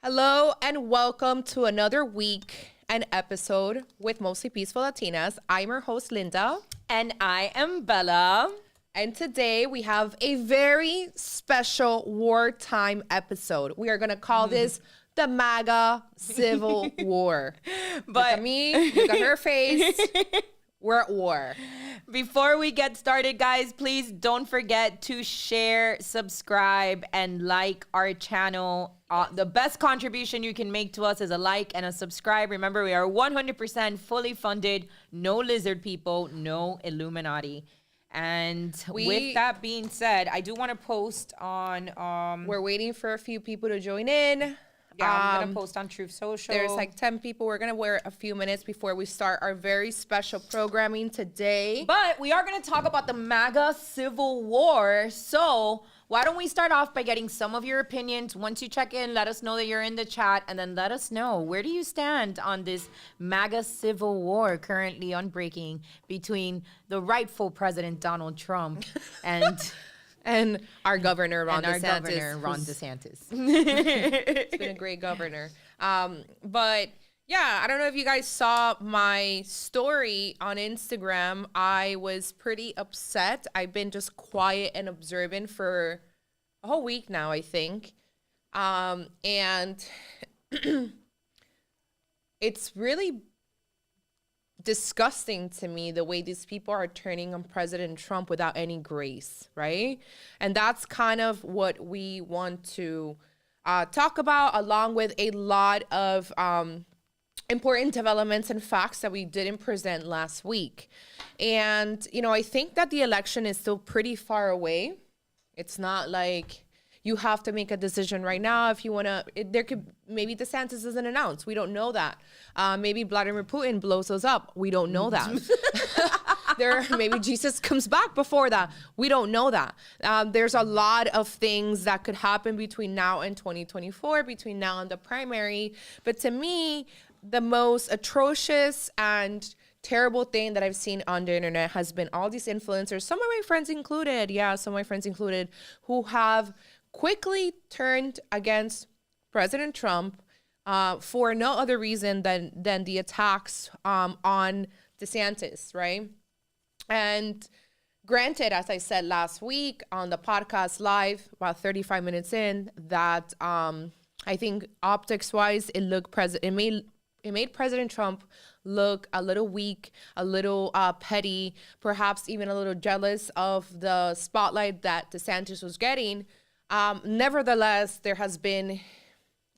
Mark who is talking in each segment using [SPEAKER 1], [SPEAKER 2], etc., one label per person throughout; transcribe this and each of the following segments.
[SPEAKER 1] Hello and welcome to another week and episode with Mostly Peaceful Latinas. I'm your host, Linda.
[SPEAKER 2] And I am Bella.
[SPEAKER 1] And today we have a very special wartime episode. We are going to call this the MAGA Civil War. But look at me, look at her face. We're at war.
[SPEAKER 2] Before we get started, guys, please don't forget to share, subscribe, and like our channel. The best contribution you can make to us is a like and a subscribe. Remember, we are 100% fully funded. No lizard people, no Illuminati. And with that being said, I do want to post on...
[SPEAKER 1] We're waiting for a few people to join in.
[SPEAKER 2] Yeah, I'm going to post on Truth Social.
[SPEAKER 1] There's like 10 people. We're going to wait a few minutes before we start our very special programming today.
[SPEAKER 2] But we are going to talk about the MAGA Civil War. So why don't we start off by getting some of your opinions. Once you check in, let us know that you're in the chat. And then let us know, where do you stand on this MAGA Civil War currently unbreaking between the rightful President Donald Trump and
[SPEAKER 1] our governor, Ron DeSantis. It's been a great governor. But yeah, I don't know if you guys saw my story on Instagram. I was pretty upset. I've been just quiet and observant for a whole week now, I think. And it's really disgusting to me the way these people are turning on President Trump without any grace, right? And that's kind of what we want to talk about, along with a lot of important developments and facts that we didn't present last week. And, you know, I think that the election is still pretty far away. It's not like you have to make a decision right now if you want to. Maybe DeSantis isn't announced. We don't know that. Maybe Vladimir Putin blows us up. We don't know that. Maybe Jesus comes back before that. We don't know that. There's a lot of things that could happen between now and 2024, between now and the primary. But to me, the most atrocious and terrible thing that I've seen on the internet has been all these influencers, some of my friends included, who have quickly turned against President Trump for no other reason than the attacks on DeSantis, right? And granted, as I said last week on the podcast live, about 35 minutes in, that I think optics-wise, it made President Trump look a little weak, a little petty, perhaps even a little jealous of the spotlight that DeSantis was getting. Nevertheless, there has been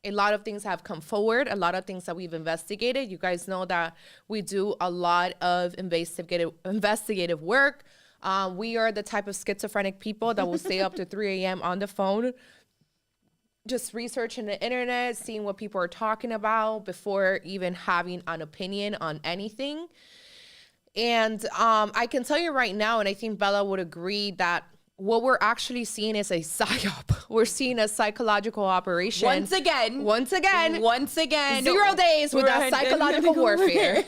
[SPEAKER 1] a lot of things have come forward, a lot of things that we've investigated. You guys know that we do a lot of investigative work. We are the type of schizophrenic people that will stay up to 3 a.m. on the phone, just researching the internet, seeing what people are talking about before even having an opinion on anything. And I can tell you right now, and I think Bella would agree, that what we're actually seeing is a psyop. We're seeing a psychological operation.
[SPEAKER 2] Once again.
[SPEAKER 1] 0 days without psychological warfare.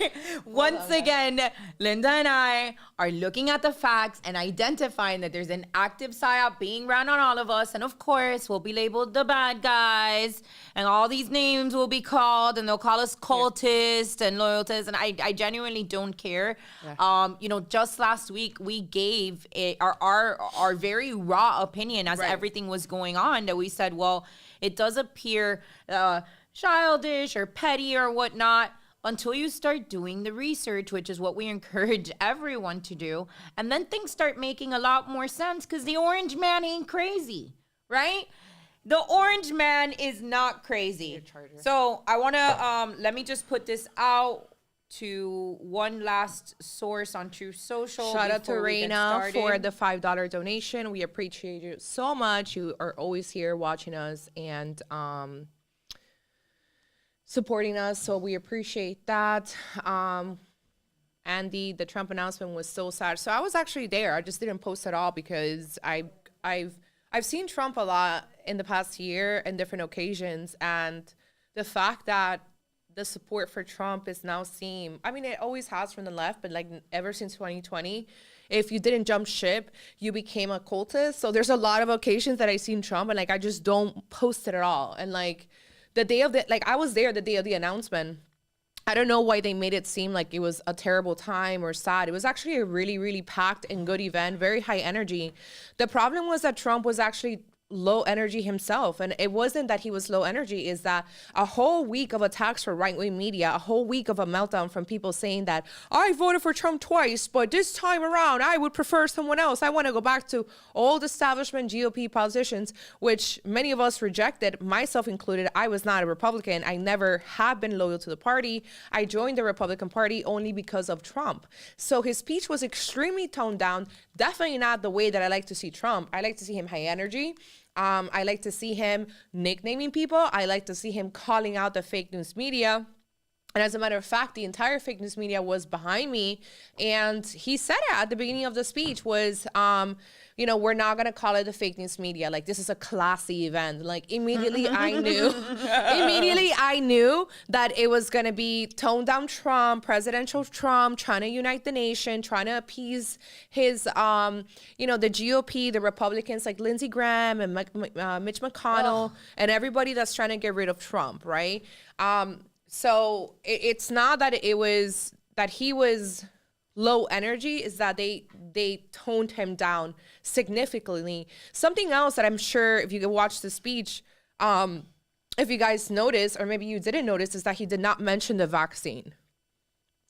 [SPEAKER 2] Once again, Linda and I are looking at the facts and identifying that there's an active psyop being run on all of us. And of course, we'll be labeled the bad guys. And all these names will be called, and they'll call us cultists and loyalists. And I genuinely don't care. Yeah. Just last week, we gave our very raw opinion as everything was going on, that we said, well, it does appear childish or petty or whatnot until you start doing the research, which is what we encourage everyone to do. And then things start making a lot more sense, because the orange man ain't crazy, right? The orange man is not crazy. So I want to, let me just put this out to one last source on Truth Social.
[SPEAKER 1] Shout out to Reina for the $5 donation. We appreciate you so much. You are always here watching us and supporting us, so we appreciate that. Andy, the Trump announcement was so sad. So I was actually there. I just didn't post at all because I've seen Trump a lot in the past year in different occasions, and the fact that the support for Trump is now seen, I mean, it always has from the left, but like ever since 2020, if you didn't jump ship, you became a cultist. So there's a lot of occasions that I've seen Trump and like I just don't post it at all. And like the day of the, like, I was there the day of the announcement. I don't know why they made it seem like it was a terrible time or sad. It was actually a really, really packed and good event, very high energy. The problem was that Trump was actually low energy himself. And it wasn't that he was low energy, is that a whole week of attacks for right-wing media, a whole week of a meltdown from people saying that I voted for Trump twice, but this time around I would prefer someone else. I want to go back to old establishment GOP politicians, which many of us rejected, myself included. I was not a Republican. I never have been loyal to the party. I joined the Republican Party only because of Trump. So his speech was extremely toned down, definitely not the way that I like to see Trump. I like to see him high energy. I like to see him nicknaming people. I like to see him calling out the fake news media. And as a matter of fact, the entire fake news media was behind me. And he said it at the beginning of the speech was, we're not going to call it the fake news media. Like, this is a classy event. Like, immediately I knew that it was going to be toned down Trump, presidential Trump, trying to unite the nation, trying to appease his, the GOP, the Republicans like Lindsey Graham and Mitch McConnell and everybody that's trying to get rid of Trump, right? So it's not that it was that he was low energy, is that they toned him down significantly. Something else that I'm sure if you could watch the speech, if you guys noticed, or maybe you didn't notice, is that he did not mention the vaccine.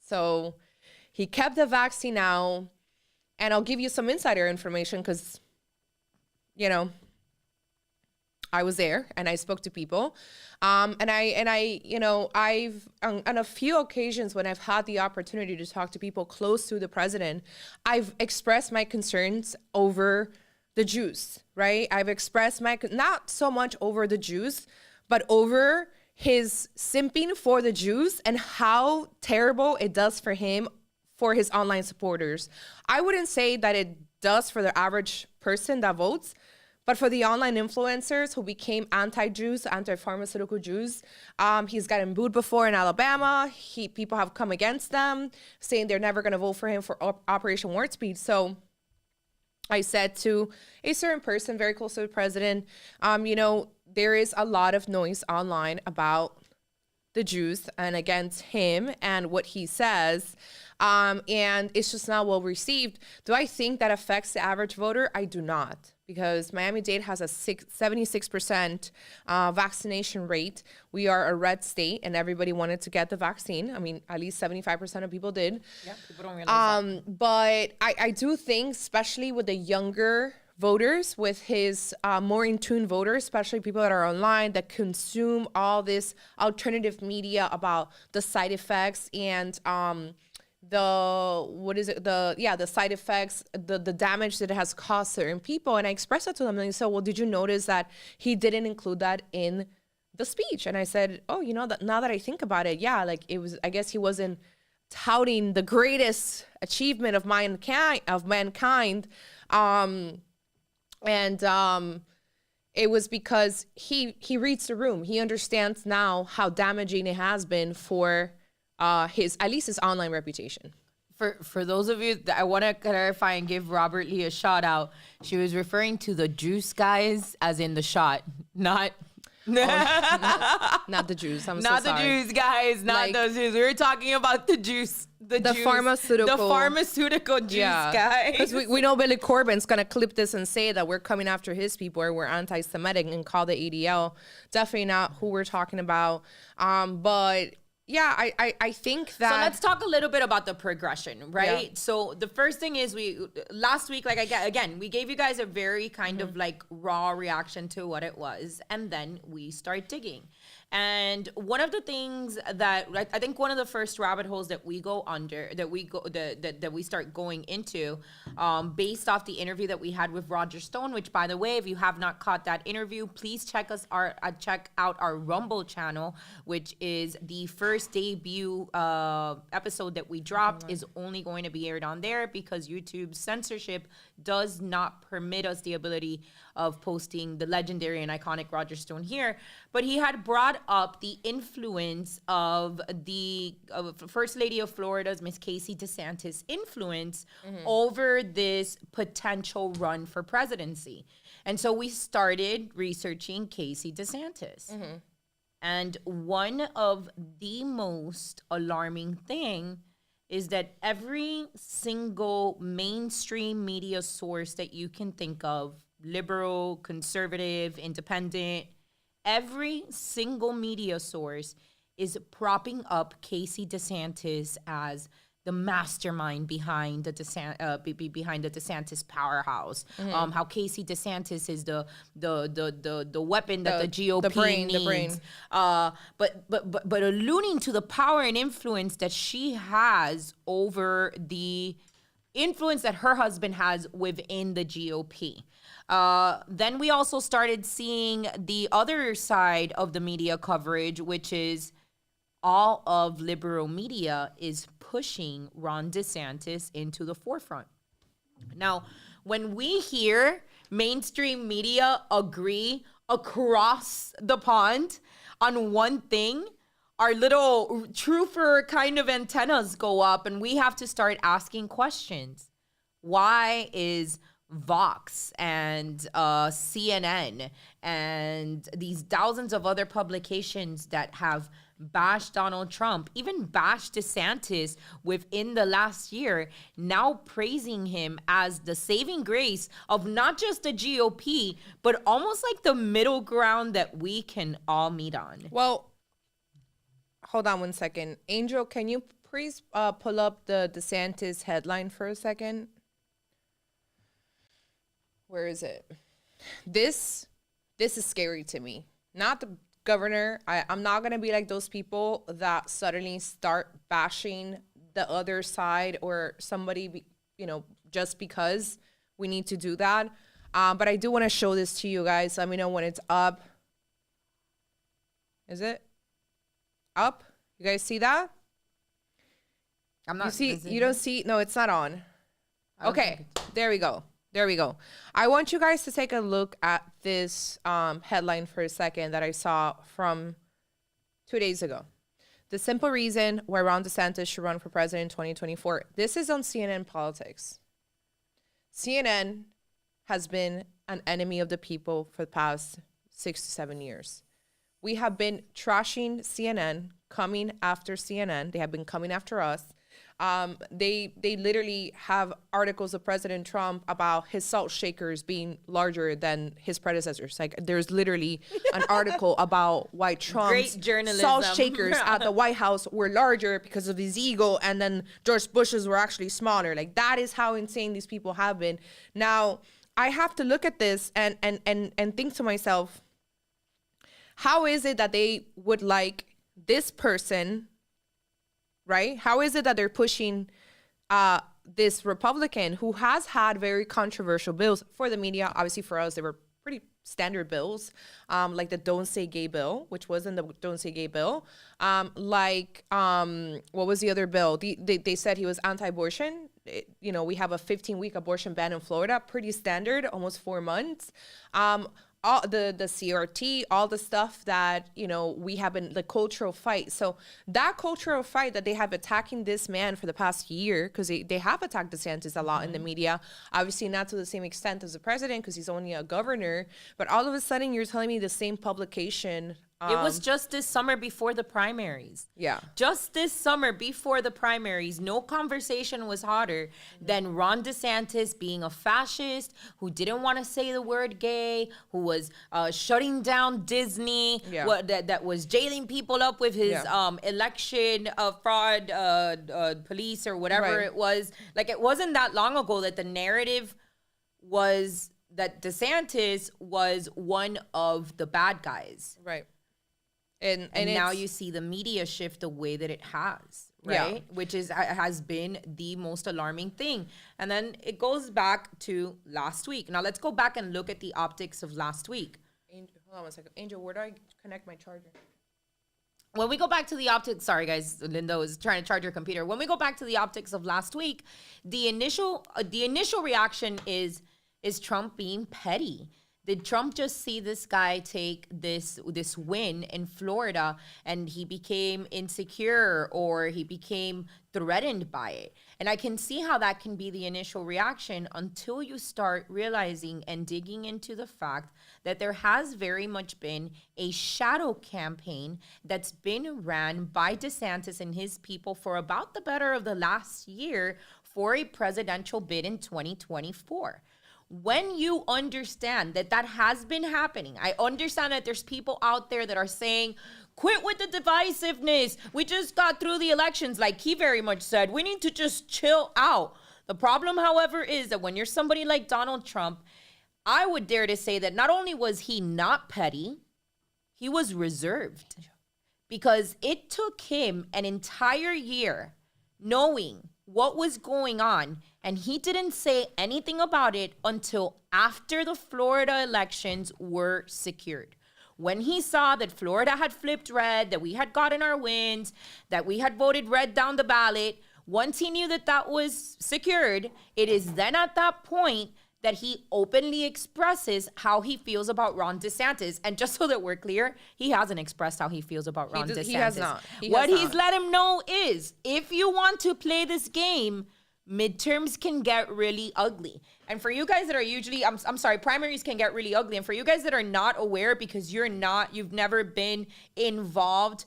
[SPEAKER 1] So he kept the vaccine out, and I'll give you some insider information because, I was there and I spoke to people. I've on a few occasions when I've had the opportunity to talk to people close to the president, I've expressed my concerns over the Jews, right? I've expressed not so much over the Jews, but over his simping for the Jews and how terrible it does for him, for his online supporters. I wouldn't say that it does for the average person that votes, but for the online influencers who became anti-Jews, anti-pharmaceutical Jews, he's gotten booed before in Alabama. People have come against them, saying they're never going to vote for him for Operation Warp Speed. So I said to a certain person very close to the president, there is a lot of noise online about the Jews and against him and what he says. And it's just not well received. Do I think that affects the average voter? I do not, because Miami-Dade has a 76% vaccination rate. We are a red state, and everybody wanted to get the vaccine. I mean, at least 75% of people did.
[SPEAKER 2] Yeah, people don't realize that.
[SPEAKER 1] But I do think, especially with the younger voters, with his more in tune voters, especially people that are online that consume all this alternative media about the side effects and the side effects, the damage that it has caused certain people. And I expressed that to them, and they said, well, did you notice that he didn't include that in the speech? And I said, oh, that now that I think about it, yeah, like it was, I guess he wasn't touting the greatest achievement of mankind. It was because he reads the room. He understands now how damaging it has been for his online reputation.
[SPEAKER 2] For those of you that I want to clarify and give Robert Lee a shout out, she was referring to the juice guys as in the shot, not
[SPEAKER 1] not the Jews. I'm
[SPEAKER 2] not
[SPEAKER 1] so sorry.
[SPEAKER 2] The Jews guys, not those Jews. We were talking about the juice. The pharmaceutical juice guys.
[SPEAKER 1] Because we know Billy Corbin's going to clip this and say that we're coming after his people or we're anti-Semitic and call the ADL. Definitely not who we're talking about. But yeah, I think that.
[SPEAKER 2] So let's talk a little bit about the progression, right? Yeah. So the first thing is last week, we gave you guys a very kind of like raw reaction to what it was. And then we start digging. And one of the things that I think one of the first rabbit holes that we go under, that we start going into, based off the interview that we had with Roger Stone, which, by the way, if you have not caught that interview, please check out our Rumble channel, which is the first debut episode that we dropped is only going to be aired on there because YouTube's censorship does not permit us the ability of posting the legendary and iconic Roger Stone here. But he had brought up the influence of the First Lady of Florida's Miss Casey DeSantis influence over this potential run for presidency. And so we started researching Casey DeSantis. And one of the most alarming thing is that every single mainstream media source that you can think of, liberal, conservative, independent, every single media source is propping up Casey DeSantis as the mastermind behind the DeSantis powerhouse. How Casey DeSantis is the weapon that the GOP needs.
[SPEAKER 1] The brain.
[SPEAKER 2] But alluding to the power and influence that she has over the influence that her husband has within the GOP. Then we also started seeing the other side of the media coverage, which is all of liberal media is pushing Ron DeSantis into the forefront. Now, when we hear mainstream media agree across the pond on one thing, our little truther kind of antennas go up and we have to start asking questions. Why is Vox and CNN and these thousands of other publications that have bashed Donald Trump, even bashed DeSantis within the last year, now praising him as the saving grace of not just the GOP, but almost like the middle ground that we can all meet on?
[SPEAKER 1] Well, hold on one second. Angel, can you please pull up the DeSantis headline for a second? Where is it? This is scary to me. Not the governor. I'm not going to be like those people that suddenly start bashing the other side or somebody, just because we need to do that. But I do want to show this to you guys. Let me know when it's up. Is it up? You guys see that?
[SPEAKER 2] I'm not.
[SPEAKER 1] You don't see? No, it's not on. Okay, there we go. There we go. I want you guys to take a look at this headline for a second that I saw from 2 days ago. The simple reason why Ron DeSantis should run for president in 2024. This is on CNN Politics. CNN has been an enemy of the people for the past 6 to 7 years. We have been trashing CNN, coming after CNN. They have been coming after us. They literally have articles of President Trump about his salt shakers being larger than his predecessors. Like, there's literally an article about why Trump's salt shakers at the White House were larger because of his ego, and then George Bush's were actually smaller. Like, that is how insane these people have been. Now, I have to look at this and think to myself, how is it that they would like this person, right? How is it that they're pushing this Republican who has had very controversial bills for the media? Obviously, for us, they were pretty standard bills, like the Don't Say Gay bill, which wasn't the Don't Say Gay bill. What was the other bill? They said he was anti-abortion. We have a 15-week abortion ban in Florida, pretty standard, almost 4 months. All the CRT, all the stuff that, we have been, the cultural fight. So that cultural fight that they have attacking this man for the past year, because they have attacked DeSantis a lot in the media, obviously not to the same extent as the president because he's only a governor, but all of a sudden you're telling me the same publication.
[SPEAKER 2] It was just this summer before the primaries.
[SPEAKER 1] Yeah.
[SPEAKER 2] Just this summer before the primaries, no conversation was hotter than Ron DeSantis being a fascist who didn't want to say the word gay, who was shutting down Disney, that was jailing people up with his election fraud police or whatever it was. Like, it wasn't that long ago that the narrative was that DeSantis was one of the bad guys.
[SPEAKER 1] Right.
[SPEAKER 2] And now you see the media shift the way that it has, right?
[SPEAKER 1] Yeah.
[SPEAKER 2] Which has been the most alarming thing. And then it goes back to last week. Now let's go back and look at the optics of last week.
[SPEAKER 1] Angel, hold on one second. Angel, where do I connect my charger?
[SPEAKER 2] When we go back to the optics, sorry guys, Linda is trying to charge her computer. When we go back to the optics of last week, the initial reaction is Trump being petty. Did Trump just see this guy take this win in Florida and he became insecure or he became threatened by it? And I can see how that can be the initial reaction until you start realizing and digging into the fact that there has very much been a shadow campaign that's been ran by DeSantis and his people for about the better of the last year for a presidential bid in 2024. When you understand that that has been happening, I understand that there's people out there that are saying, quit with the divisiveness. We just got through the elections, like he very much said. We need to just chill out. The problem, however, is that when you're somebody like Donald Trump, I would dare to say that not only was he not petty, he was reserved. Because it took him an entire year knowing what was going on, and he didn't say anything about it until after the Florida elections were secured. When he saw that Florida had flipped red, that we had gotten our wins, that we had voted red down the ballot, once he knew that that was secured, it is then at that point that he openly expresses how he feels about Ron DeSantis. And just so that we're clear, he hasn't expressed how he feels about Ron DeSantis.
[SPEAKER 1] He has not.
[SPEAKER 2] What he's let him know is, if you want to play this game, midterms can get really ugly. And for you guys that are usually, I'm sorry, primaries can get really ugly. And for you guys that are not aware because you've never been involved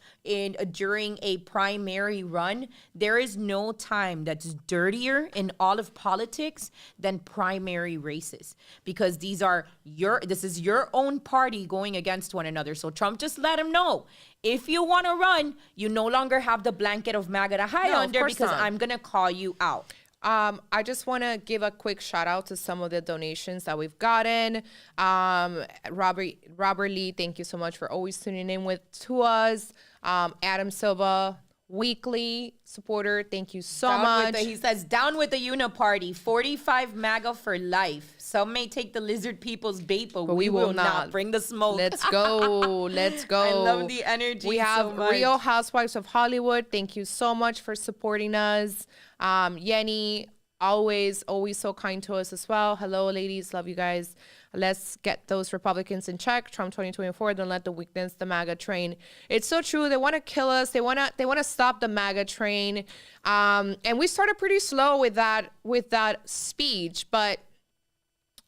[SPEAKER 2] during a primary run, there is no time that's dirtier in all of politics than primary races, because this is your own party going against one another. So Trump just let him know, if you want to run, you no longer have the blanket of MAGA to hide under, because I'm going to call you out.
[SPEAKER 1] I just want to give a quick shout out to some of the donations that we've gotten. Robert Lee, thank you so much for always tuning in to us. Adam Silva, weekly supporter, thank you so much.
[SPEAKER 2] He says, down with the Uniparty, 45 MAGA for life. Some may take the lizard people's bait, but we will not bring the smoke.
[SPEAKER 1] Let's go. Let's go.
[SPEAKER 2] I love the energy.
[SPEAKER 1] We have Real Housewives of Hollywood. Thank you so much for supporting us. Yenny, always so kind to us as well. Hello, ladies. Love you guys. Let's get those Republicans in check. Trump 2024. Don't let the weakness, the MAGA train. It's so true. They want to kill us. They want to stop the MAGA train. And we started pretty slow with that speech, but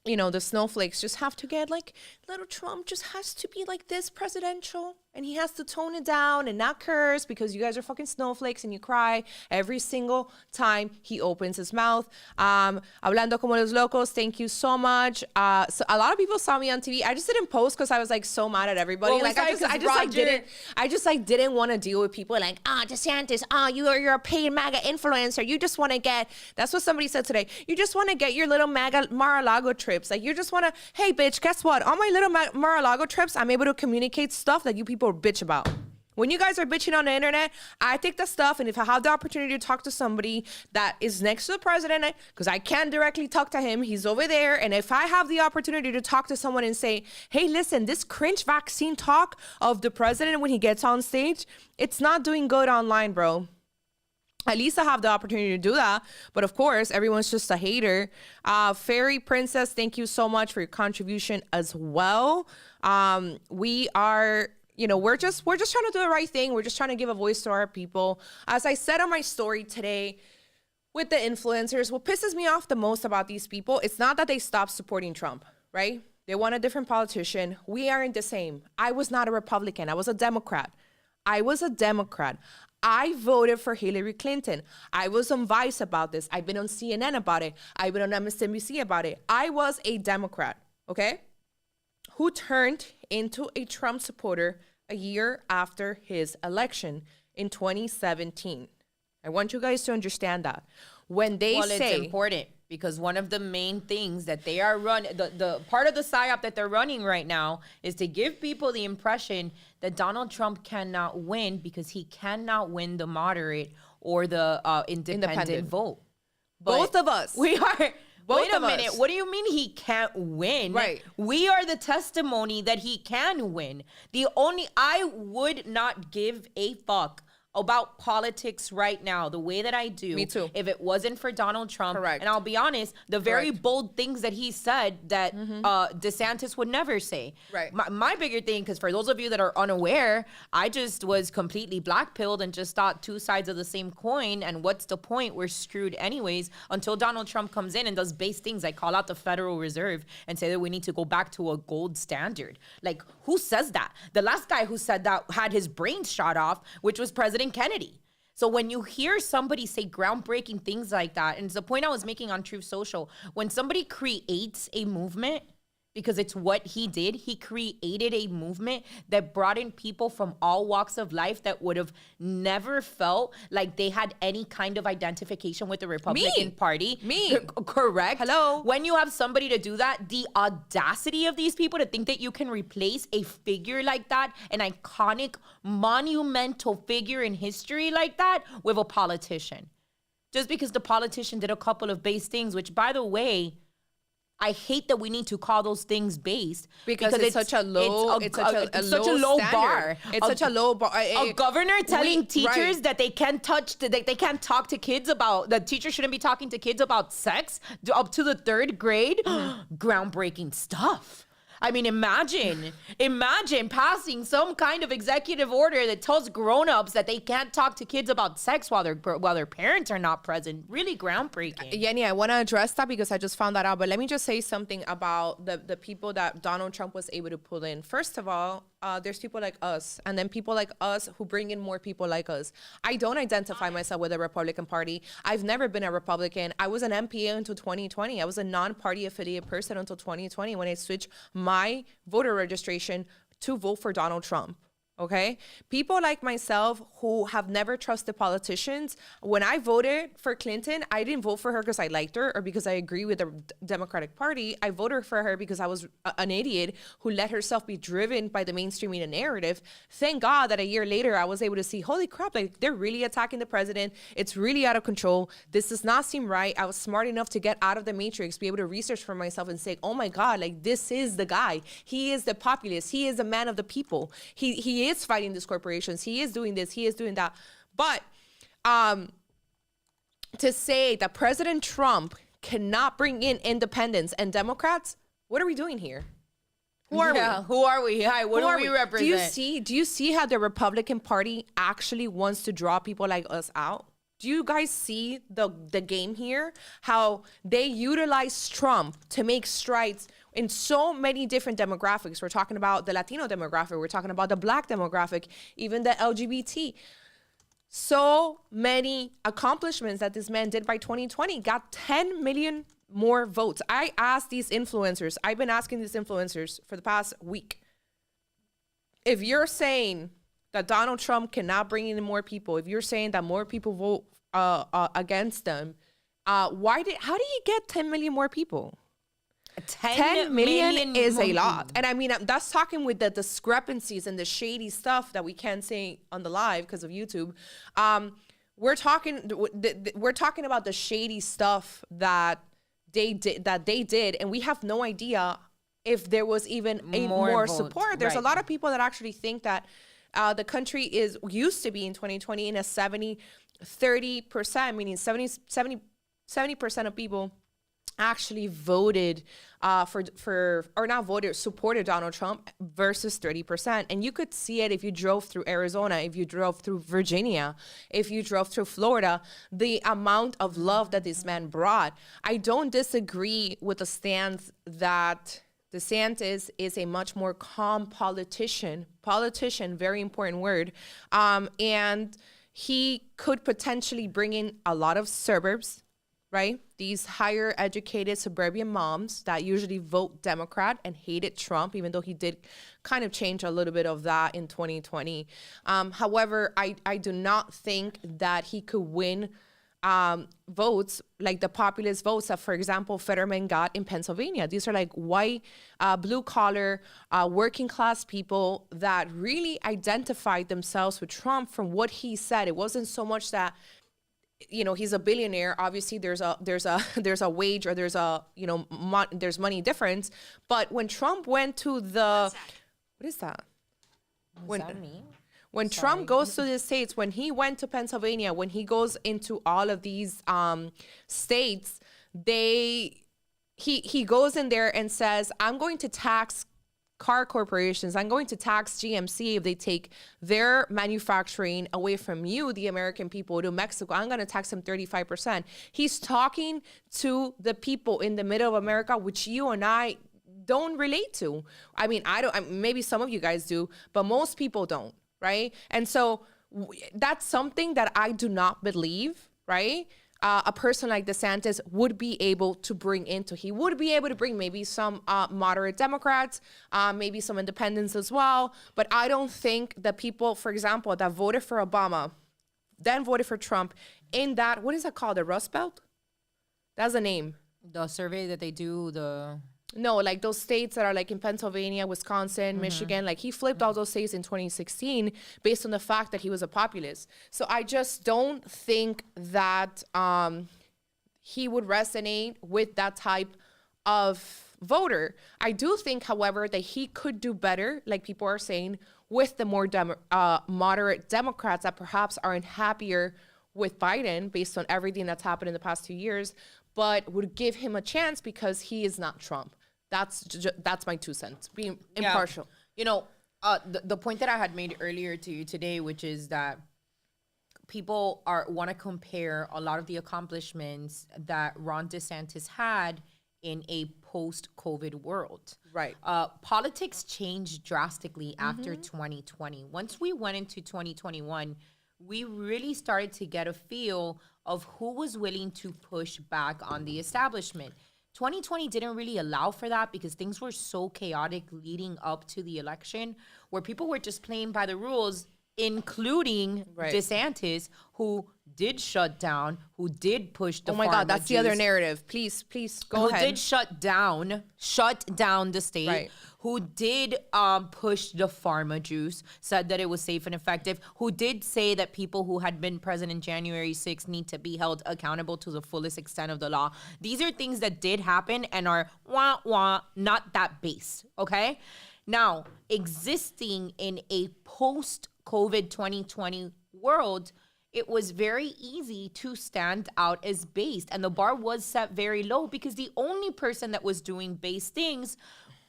[SPEAKER 1] you know, the snowflakes just have to get like, little Trump just has to be like this presidential, and he has to tone it down and not curse, because you guys are fucking snowflakes and you cry every single time he opens his mouth. Hablando como los locos, thank you so much. So a lot of people saw me on TV. I just didn't post because I was like so mad at everybody.
[SPEAKER 2] Well,
[SPEAKER 1] like I just didn't want to deal with people like, DeSantis, you're a paid MAGA influencer. You just want to get, that's what somebody said today. You just want to get your little MAGA Mar-a-Lago trips. Like, you just want to, hey bitch, guess what? On my little Mar-a-Lago trips, I'm able to communicate stuff that you people bitch about. When you guys are bitching on the internet, I take the stuff, and if I have the opportunity to talk to somebody that is next to the president, because I can't directly talk to him, he's over there, and if I have the opportunity to talk to someone and say, hey, listen, this cringe vaccine talk of the president when he gets on stage, it's not doing good online, bro. At least I have the opportunity to do that. But of course, everyone's just a hater. Fairy Princess, thank you so much for your contribution as well. We are, we're just trying to do the right thing. We're just trying to give a voice to our people. As I said on my story today with the influencers, what pisses me off the most about these people, it's not that they stopped supporting Trump, right? They want a different politician. We aren't the same. I was not a Republican. I was a Democrat. I voted for Hillary Clinton. I was on Vice about this. I've been on CNN about it. I've been on MSNBC about it. I was a Democrat, okay, who turned into a Trump supporter a year after his election in 2017. I want you guys to understand that. When they say...
[SPEAKER 2] it's important, because one of the main things that they are running, the part of the PSYOP that they're running right now is to give people the impression that Donald Trump cannot win because he cannot win the moderate or the independent vote. But
[SPEAKER 1] both of us.
[SPEAKER 2] We are... Wait a minute.
[SPEAKER 1] Us.
[SPEAKER 2] What do you mean he can't win?
[SPEAKER 1] Right.
[SPEAKER 2] We are the testimony that he can win. I would not give a fuck about politics right now the way that I do.
[SPEAKER 1] Me too.
[SPEAKER 2] If it wasn't for Donald Trump.
[SPEAKER 1] Correct.
[SPEAKER 2] And I'll be honest, the very
[SPEAKER 1] Correct.
[SPEAKER 2] bold things that he said that DeSantis would never say.
[SPEAKER 1] Right.
[SPEAKER 2] My bigger thing, because for those of you that are unaware, I just was completely black-pilled and just thought two sides of the same coin. And what's the point? We're screwed anyways until Donald Trump comes in and does base things like call out the Federal Reserve and say that we need to go back to a gold standard. Like, who says that? The last guy who said that had his brains shot off, which was President Kennedy. So when you hear somebody say groundbreaking things like that, and it's the point I was making on Truth Social, when somebody creates a movement, because it's what he did, he created a movement that brought in people from all walks of life that would have never felt like they had any kind of identification with the Republican Party. Correct.
[SPEAKER 1] Hello.
[SPEAKER 2] When you have somebody to do that, the audacity of these people to think that you can replace a figure like that, an iconic, monumental figure in history like that, with a politician. Just because the politician did a couple of base things, which, by the way, I hate that we need to call those things based
[SPEAKER 1] because it's such a low,
[SPEAKER 2] it's such a low bar.
[SPEAKER 1] It's such a low bar.
[SPEAKER 2] A governor telling teachers that they can't they can't talk to kids about, that teachers shouldn't be talking to kids about sex up to the 3rd grade. Groundbreaking stuff. I mean, imagine passing some kind of executive order that tells grown-ups that they can't talk to kids about sex while their parents are not present. Really groundbreaking.
[SPEAKER 1] Yenny, I want to address that because I just found that out. But let me just say something about the people that Donald Trump was able to pull in. First of all, there's people like us, and then people like us who bring in more people like us. I don't identify myself with the Republican Party. I've never been a Republican. I was an MPA until 2020. I was a non-party affiliated person until 2020 when I switched my voter registration to vote for Donald Trump. Okay, people like myself who have never trusted politicians. When I voted for Clinton, I didn't vote for her because I liked her or because I agree with the Democratic Party. I voted for her because I was an idiot who let herself be driven by the mainstream media narrative. Thank God that a year later, I was able to see, holy crap, like they're really attacking the president. It's really out of control. This does not seem right. I was smart enough to get out of the matrix, be able to research for myself and say, oh my God, like this is the guy. He is the populist. He is a man of the people. He is fighting these corporations. He is doing this. He is doing that. But to say that President Trump cannot bring in independents and Democrats, what are we doing here? Who are we?
[SPEAKER 2] Who are we? Hi, what do we represent?
[SPEAKER 1] Do you see how the Republican Party actually wants to draw people like us out? Do you guys see the game here? How they utilize Trump to make strides in so many different demographics. We're talking about the Latino demographic. We're talking about the Black demographic, even the LGBT. So many accomplishments that this man did by 2020. Got 10 million more votes. I asked these influencers. I've been asking these influencers for the past week. If you're saying that Donald Trump cannot bring in more people, if you're saying that more people vote against them, how did he get 10 million more people? 10 million is a lot. And I mean, that's talking with the discrepancies and the shady stuff that we can't say on the live because of YouTube. We're talking about the shady stuff that they did, and we have no idea if there was even more support. There's a lot of people that actually think that the country used to be in 2020 in a 30%, meaning 70% of people actually voted supported Donald Trump versus 30%. And you could see it if you drove through Arizona, if you drove through Virginia, if you drove through Florida, the amount of love that this man brought. I don't disagree with the stance that DeSantis is a much more calm politician, very important word. And he could potentially bring in a lot of suburbs, right? These higher educated suburban moms that usually vote Democrat and hated Trump, even though he did kind of change a little bit of that in 2020. However, I do not think that he could win votes like the populist votes that, for example, Fetterman got in Pennsylvania. These are like white, blue collar, working class people that really identified themselves with Trump from what he said. It wasn't so much that, you know, he's a billionaire. Obviously, there's a wage or there's there's money difference. But when Trump went to the, what is that?
[SPEAKER 2] What does that mean?
[SPEAKER 1] When Trump goes to the states, when he went to Pennsylvania, when he goes into all of these states, he goes in there and says, I'm going to tax car corporations. I'm going to tax GMC if they take their manufacturing away from you, the American people, to Mexico. I'm going to tax them 35%. He's talking to the people in the middle of America, which you and I don't relate to. I mean, maybe some of you guys do, but most people don't, right? And so that's something that I do not believe, right? A person like DeSantis would be able to bring into. He would be able to bring maybe some moderate Democrats, maybe some independents as well. But I don't think the people, for example, that voted for Obama, then voted for Trump in that, what is that called? The Rust Belt? That's the name.
[SPEAKER 2] The survey that they do,
[SPEAKER 1] No, like those states that are like in Pennsylvania, Wisconsin, Michigan, like he flipped all those states in 2016 based on the fact that he was a populist. So I just don't think that he would resonate with that type of voter. I do think, however, that he could do better, like people are saying, with the more moderate Democrats that perhaps aren't happier with Biden based on everything that's happened in the past 2 years, but would give him a chance because he is not Trump. That's my 2 cents, being impartial.
[SPEAKER 2] You know, the point that I had made earlier to you today, which is that people want to compare a lot of the accomplishments that Ron DeSantis had in a post-COVID world.
[SPEAKER 1] Right.
[SPEAKER 2] Politics changed drastically after 2020. Once we went into 2021, we really started to get a feel of who was willing to push back on the establishment. 2020 didn't really allow for that because things were so chaotic leading up to the election, where people were just playing by the rules, including DeSantis, who did shut down, who did push the
[SPEAKER 1] Oh my God, that's the other narrative. Please go ahead.
[SPEAKER 2] Who did shut down the state.
[SPEAKER 1] Right.
[SPEAKER 2] Who did push the pharma juice, said that it was safe and effective, who did say that people who had been present in January 6th need to be held accountable to the fullest extent of the law. These are things that did happen and are not that base, okay? Now, existing in a post-COVID 2020 world, it was very easy to stand out as based. And the bar was set very low because the only person that was doing base things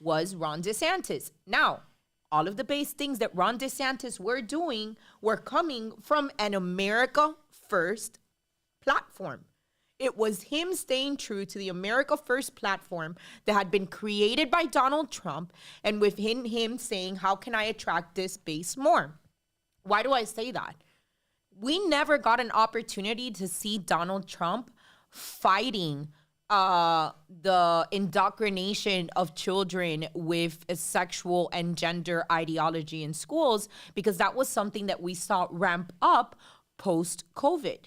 [SPEAKER 2] was Ron DeSantis. Now, all of the base things that Ron DeSantis were doing were coming from an America First platform. It was him staying true to the America First platform that had been created by Donald Trump, and with him saying, how can I attract this base more? Why do I say that? We never got an opportunity to see Donald Trump fighting the indoctrination of children with a sexual and gender ideology in schools, because that was something that we saw ramp up post-COVID.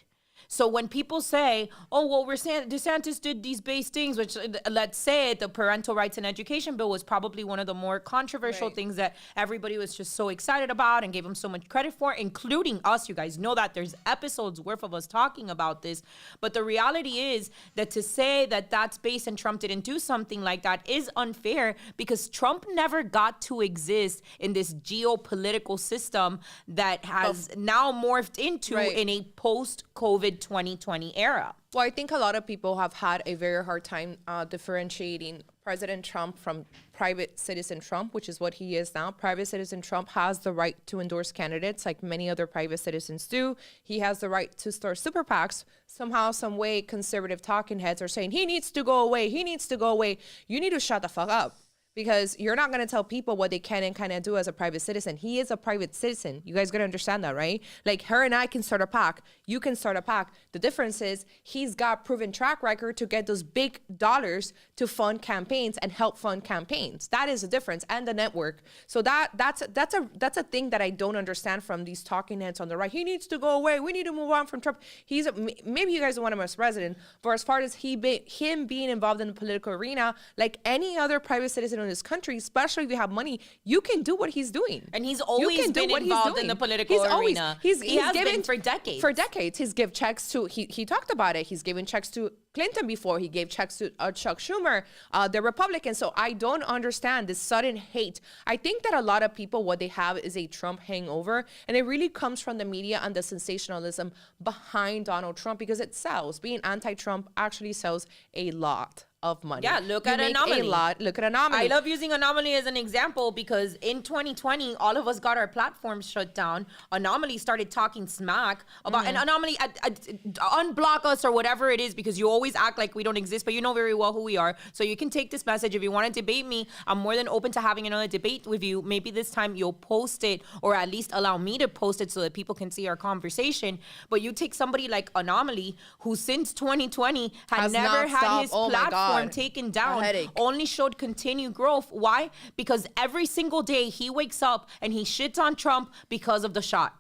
[SPEAKER 2] So when people say, oh, well, DeSantis did these base things, which, let's say the parental rights and education bill was probably one of the more controversial things that everybody was just so excited about and gave him so much credit for, including us. You guys know that there's episodes worth of us talking about this. But the reality is that to say that that's base and Trump didn't do something like that is unfair, because Trump never got to exist in this geopolitical system that has now morphed into in a post-COVID 2020 era.
[SPEAKER 1] Well, I think a lot of people have had a very hard time differentiating President Trump from private citizen Trump, which is what he is now. Private citizen Trump has the right to endorse candidates like many other private citizens do. He has the right to start super PACs. Somehow, some way, conservative talking heads are saying he needs to go away. He needs to go away. You need to shut the fuck up, because you're not going to tell people what they can and cannot do as a private citizen. He is a private citizen. You guys got to understand that, right? Like, her and I can start a PAC. You can start a PAC. The difference is he's got proven track record to get those big dollars to fund campaigns and help fund campaigns. That is the difference, and the network. So that's a thing that I don't understand from these talking heads on the right. He needs to go away. We need to move on from Trump. Maybe you guys don't want him as president, but as far as him being involved in the political arena, like any other private citizen in this country, especially if you have money, you can do what he's doing.
[SPEAKER 2] And he's always been involved in the political arena. He has been for decades.
[SPEAKER 1] For decades. He's given checks to, he talked about it. He's given checks to Clinton before. He gave checks to Chuck Schumer, the Republican. So I don't understand this sudden hate. I think that a lot of people, what they have is a Trump hangover, and it really comes from the media and the sensationalism behind Donald Trump, because it sells. Being anti-Trump actually sells a lot of money.
[SPEAKER 2] Yeah, look at Anomaly.
[SPEAKER 1] Look at Anomaly.
[SPEAKER 2] I love using Anomaly as an example because in 2020, all of us got our platforms shut down. Anomaly started talking smack about, and Anomaly unblock us or whatever it is, because you always act like we don't exist, but you know very well who we are. So you can take this message. If you want to debate me, I'm more than open to having another debate with you. Maybe this time you'll post it, or at least allow me to post it so that people can see our conversation. But you take somebody like Anomaly, who since 2020 had never had his platform taken down, only showed continued growth. Why? Because every single day he wakes up and he shits on Trump because of the shot.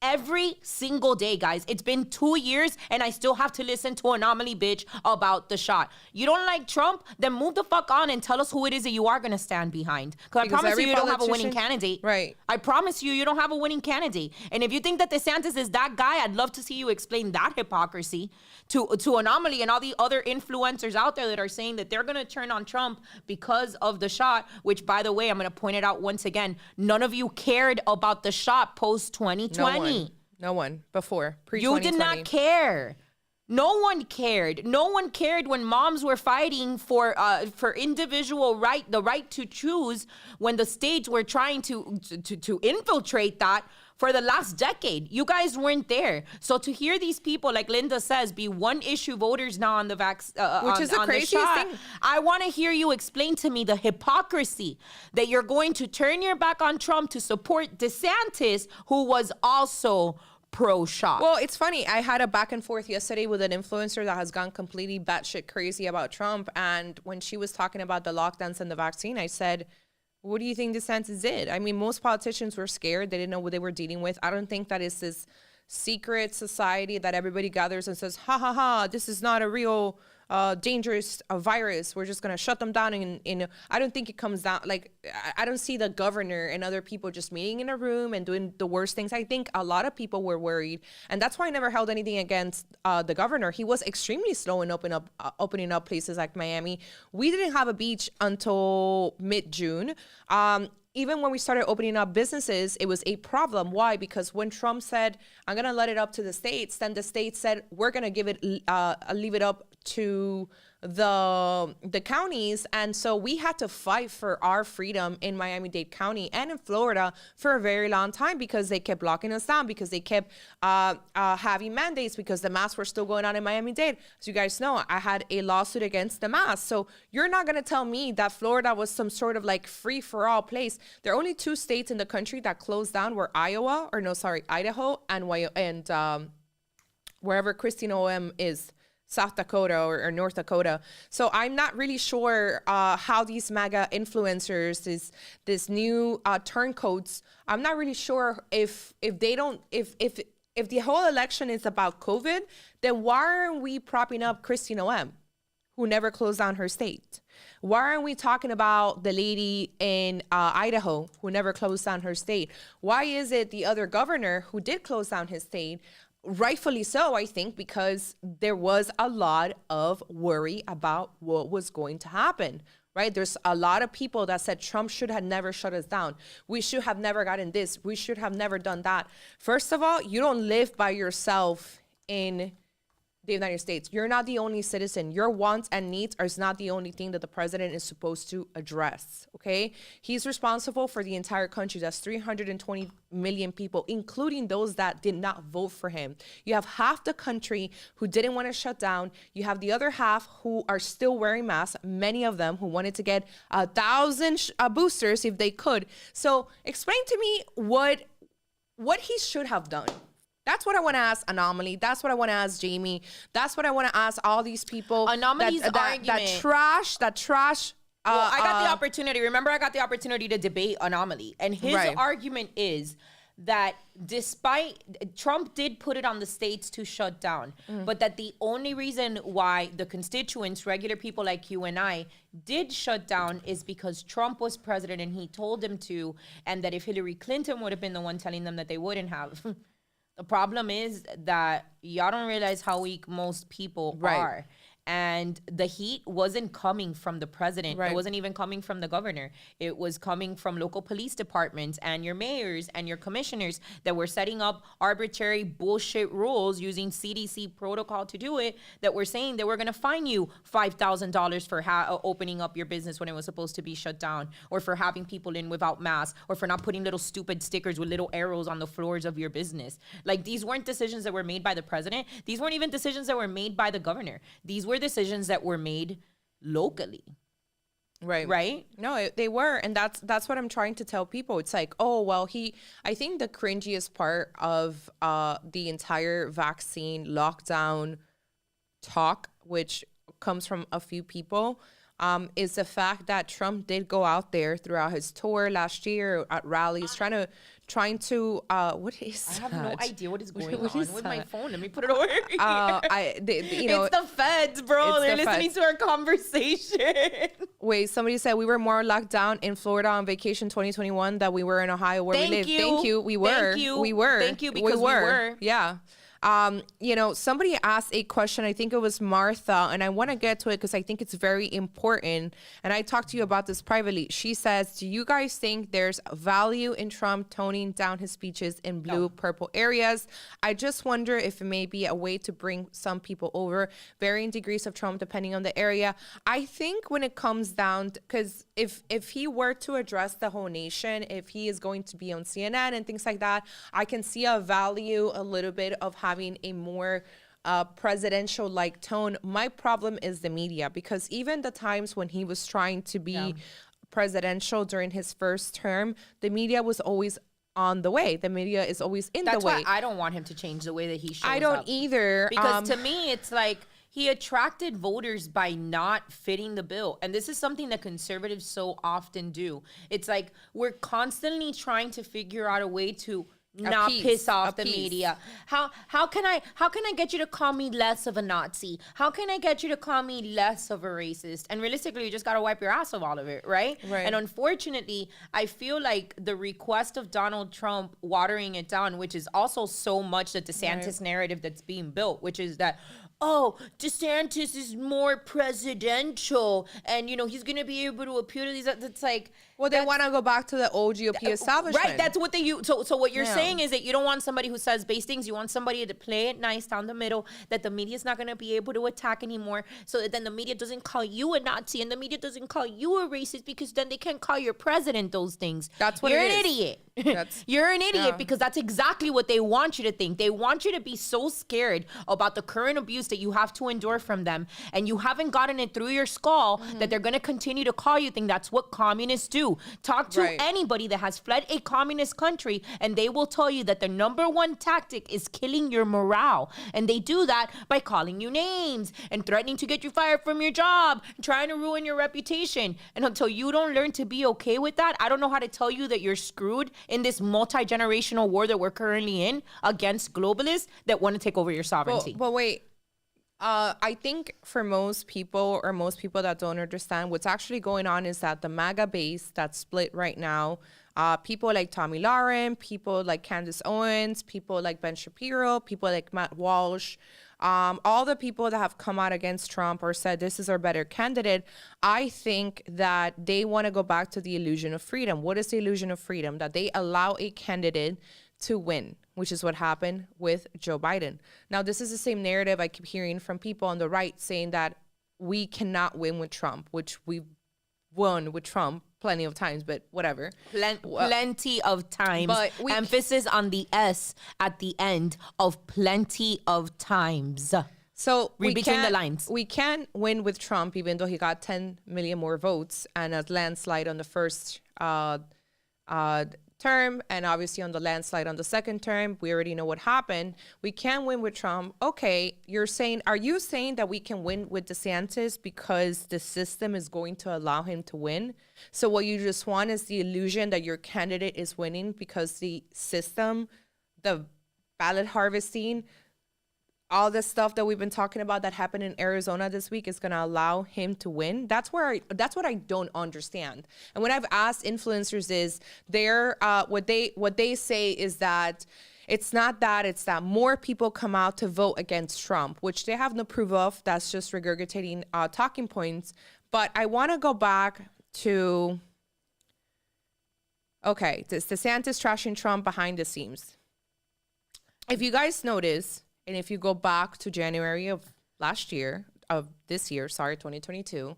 [SPEAKER 2] Every single day, guys. It's been 2 years and I still have to listen to Anomaly bitch about the shot. You don't like Trump? Then move the fuck on and tell us who it is that you are going to stand behind. Because I promise you don't have a winning candidate.
[SPEAKER 1] Right.
[SPEAKER 2] I promise you don't have a winning candidate. And if you think that DeSantis is that guy, I'd love to see you explain that hypocrisy to Anomaly and all the other influencers out there that are saying that they're going to turn on Trump because of the shot, which, by the way, I'm going to point it out once again. None of you cared about the shot post-2020.
[SPEAKER 1] No one before pre-2020.
[SPEAKER 2] You did not care. No one cared. No one cared when moms were fighting for individual right, the right to choose, when the states were trying to infiltrate that for the last decade. You guys weren't there. So to hear these people, like Linda says, be one issue voters now on the
[SPEAKER 1] which is the craziest thing.
[SPEAKER 2] I want to hear you explain to me the hypocrisy that you're going to turn your back on Trump to support DeSantis, who was also pro-shot.
[SPEAKER 1] Well, it's funny. I had a back and forth yesterday with an influencer that has gone completely batshit crazy about Trump. And when she was talking about the lockdowns and the vaccine, I said, what do you think DeSantis did? I mean, most politicians were scared. They didn't know what they were dealing with. I don't think that is this secret society that everybody gathers and says, ha, ha, ha, this is not a real dangerous virus. We're just going to shut them down. I don't think it comes down. Like, I don't see the governor and other people just meeting in a room and doing the worst things. I think a lot of people were worried. And that's why I never held anything against the governor. He was extremely slow in opening up places like Miami. We didn't have a beach until mid-June. Even when we started opening up businesses, it was a problem. Why? Because when Trump said, I'm going to let it up to the states, then the states said, we're going to leave it up to the counties. And so we had to fight for our freedom in Miami-Dade County and in Florida for a very long time, because they kept locking us down, because they kept having mandates, because the masks were still going on in Miami-Dade. As you guys know, I had a lawsuit against the masks. So you're not going to tell me that Florida was some sort of like free-for-all place. There are only 2 states in the country that closed down, were Idaho and wherever Christine O.M. is. South Dakota or North Dakota. So I'm not really sure how these MAGA influencers, this new turncoats, I'm not really sure if the whole election is about COVID, then why aren't we propping up Christine O.M., who never closed down her state? Why aren't we talking about the lady in Idaho who never closed down her state? Why is it the other governor who did close down his state? Rightfully so, I think, because there was a lot of worry about what was going to happen, right? There's a lot of people that said Trump should have never shut us down. We should have never gotten this. We should have never done that. First of all, you don't live by yourself in the United States. You're not the only citizen. Your wants and needs are not the only thing that the president is supposed to address, okay? He's responsible for the entire country. That's 320 million people, including those that did not vote for him. You have half the country who didn't want to shut down. You have the other half who are still wearing masks, many of them who wanted to get 1,000 boosters if they could. So explain to me what he should have done. That's what I want to ask Anomaly. That's what I want to ask Jamie. That's what I want to ask all these people.
[SPEAKER 2] Anomaly's argument.
[SPEAKER 1] That trash.
[SPEAKER 2] Well, I got the opportunity. Remember, I got the opportunity to debate Anomaly. And his argument is that despite Trump did put it on the states to shut down, but that the only reason why the constituents, regular people like you and I, did shut down is because Trump was president and he told them to, and that if Hillary Clinton would have been the one telling them that they wouldn't have. The problem is that y'all don't realize how weak most people are. And the heat wasn't coming from the president.
[SPEAKER 1] Right.
[SPEAKER 2] It wasn't even coming from the governor. It was coming from local police departments and your mayors and your commissioners that were setting up arbitrary bullshit rules using CDC protocol to do it, that were saying that we're going to fine you $5,000 for opening up your business when it was supposed to be shut down, or for having people in without masks, or for not putting little stupid stickers with little arrows on the floors of your business. Like, these weren't decisions that were made by the president. These weren't even decisions that were made by the governor. These were decisions that were made locally. Right?
[SPEAKER 1] No, they were. And that's what I'm trying to tell people. It's like, oh, well, I think the cringiest part of the entire vaccine lockdown talk, which comes from a few people, is the fact that Trump did go out there throughout his tour last year at rallies trying to what is
[SPEAKER 2] I have
[SPEAKER 1] that?
[SPEAKER 2] no idea what is going
[SPEAKER 1] What
[SPEAKER 2] on
[SPEAKER 1] is
[SPEAKER 2] with
[SPEAKER 1] that?
[SPEAKER 2] my phone. Let me put it over here.
[SPEAKER 1] It's
[SPEAKER 2] the feds, bro. They're
[SPEAKER 1] the
[SPEAKER 2] listening
[SPEAKER 1] feds.
[SPEAKER 2] to our conversation.
[SPEAKER 1] Wait, somebody said we were more locked down in Florida on vacation 2021 than we were in Ohio where we live. Thank you. We were.
[SPEAKER 2] Thank you.
[SPEAKER 1] We were.
[SPEAKER 2] Thank you, because we were.
[SPEAKER 1] Yeah. Somebody asked a question, I think it was Martha, and I want to get to it because I think it's very important. And I talked to you about this privately. She says, do you guys think there's value in Trump toning down his speeches in blue, purple areas? I just wonder if it may be a way to bring some people over, varying degrees of Trump depending on the area. I think when it comes down, because if he were to address the whole nation, if he is going to be on CNN and things like that, I can see a value a little bit of having a more presidential-like tone. My problem is the media, because even the times when he was trying to be presidential during his first term, the media was always on the way. The media is always in the way.
[SPEAKER 2] That's why I don't want him to change the way that he shows up.
[SPEAKER 1] I don't either.
[SPEAKER 2] Because to me, it's like he attracted voters by not fitting the bill. And this is something that conservatives so often do. It's like we're constantly trying to figure out a way to not piss off the media. How can I get you to call me less of a Nazi? How can I get you to call me less of a racist? And realistically, you just got to wipe your ass of all of it, right? And unfortunately, I feel like the request of Donald Trump watering it down, which is also so much the DeSantis narrative that's being built, which is that, oh, DeSantis is more presidential and, he's going to be able to appeal to these. It's like,
[SPEAKER 1] well, they want to go back to the old GOP establishment.
[SPEAKER 2] Right, that's what they use. So what you're saying is that you don't want somebody who says base things. You want somebody to play it nice down the middle, that the media's not going to be able to attack anymore, so that then the media doesn't call you a Nazi and the media doesn't call you a racist, because then they can't call your president those things.
[SPEAKER 1] That's what
[SPEAKER 2] you're
[SPEAKER 1] it
[SPEAKER 2] an
[SPEAKER 1] is.
[SPEAKER 2] idiot. You're an idiot because that's exactly what they want you to think. They want you to be so scared about the current abuse that you have to endure from them, and you haven't gotten it through your skull that they're going to continue to call you things. That's what communists do. Talk to anybody that has fled a communist country, and they will tell you that the number one tactic is killing your morale. And they do that by calling you names and threatening to get you fired from your job, trying to ruin your reputation. And until you don't learn to be okay with that, I don't know how to tell you that you're screwed in this multi-generational war that we're currently in against globalists that want to take over your sovereignty.
[SPEAKER 1] But wait. I think for most people that don't understand, what's actually going on is that the MAGA base that's split right now, people like Tommy Lauren, people like Candace Owens, people like Ben Shapiro, people like Matt Walsh, all the people that have come out against Trump or said this is our better candidate, I think that they want to go back to the illusion of freedom. What is the illusion of freedom? That they allow a candidate to win, which is what happened with Joe Biden. Now, this is the same narrative I keep hearing from people on the right saying that we cannot win with Trump, which we've won with Trump plenty of times, but whatever.
[SPEAKER 2] Plenty of times.
[SPEAKER 1] But
[SPEAKER 2] emphasis on the S at the end of plenty of times.
[SPEAKER 1] So
[SPEAKER 2] read between the lines.
[SPEAKER 1] We can win with Trump, even though he got 10 million more votes and a landslide on the first term, and obviously on the landslide on the second term. We already know what happened. We can win with Trump. Okay, are you saying that we can win with DeSantis because the system is going to allow him to win? So what you just want is the illusion that your candidate is winning because the system, the ballot harvesting, all the stuff that we've been talking about that happened in Arizona this week is going to allow him to win. That's what I don't understand. And when I've asked influencers is what they say is that It's not that. It's that more people come out to vote against Trump, which they have no proof of. That's just regurgitating talking points. But I want to go back to, okay, this DeSantis trashing Trump behind the scenes. If you guys notice, and if you go back to January of this year, 2022,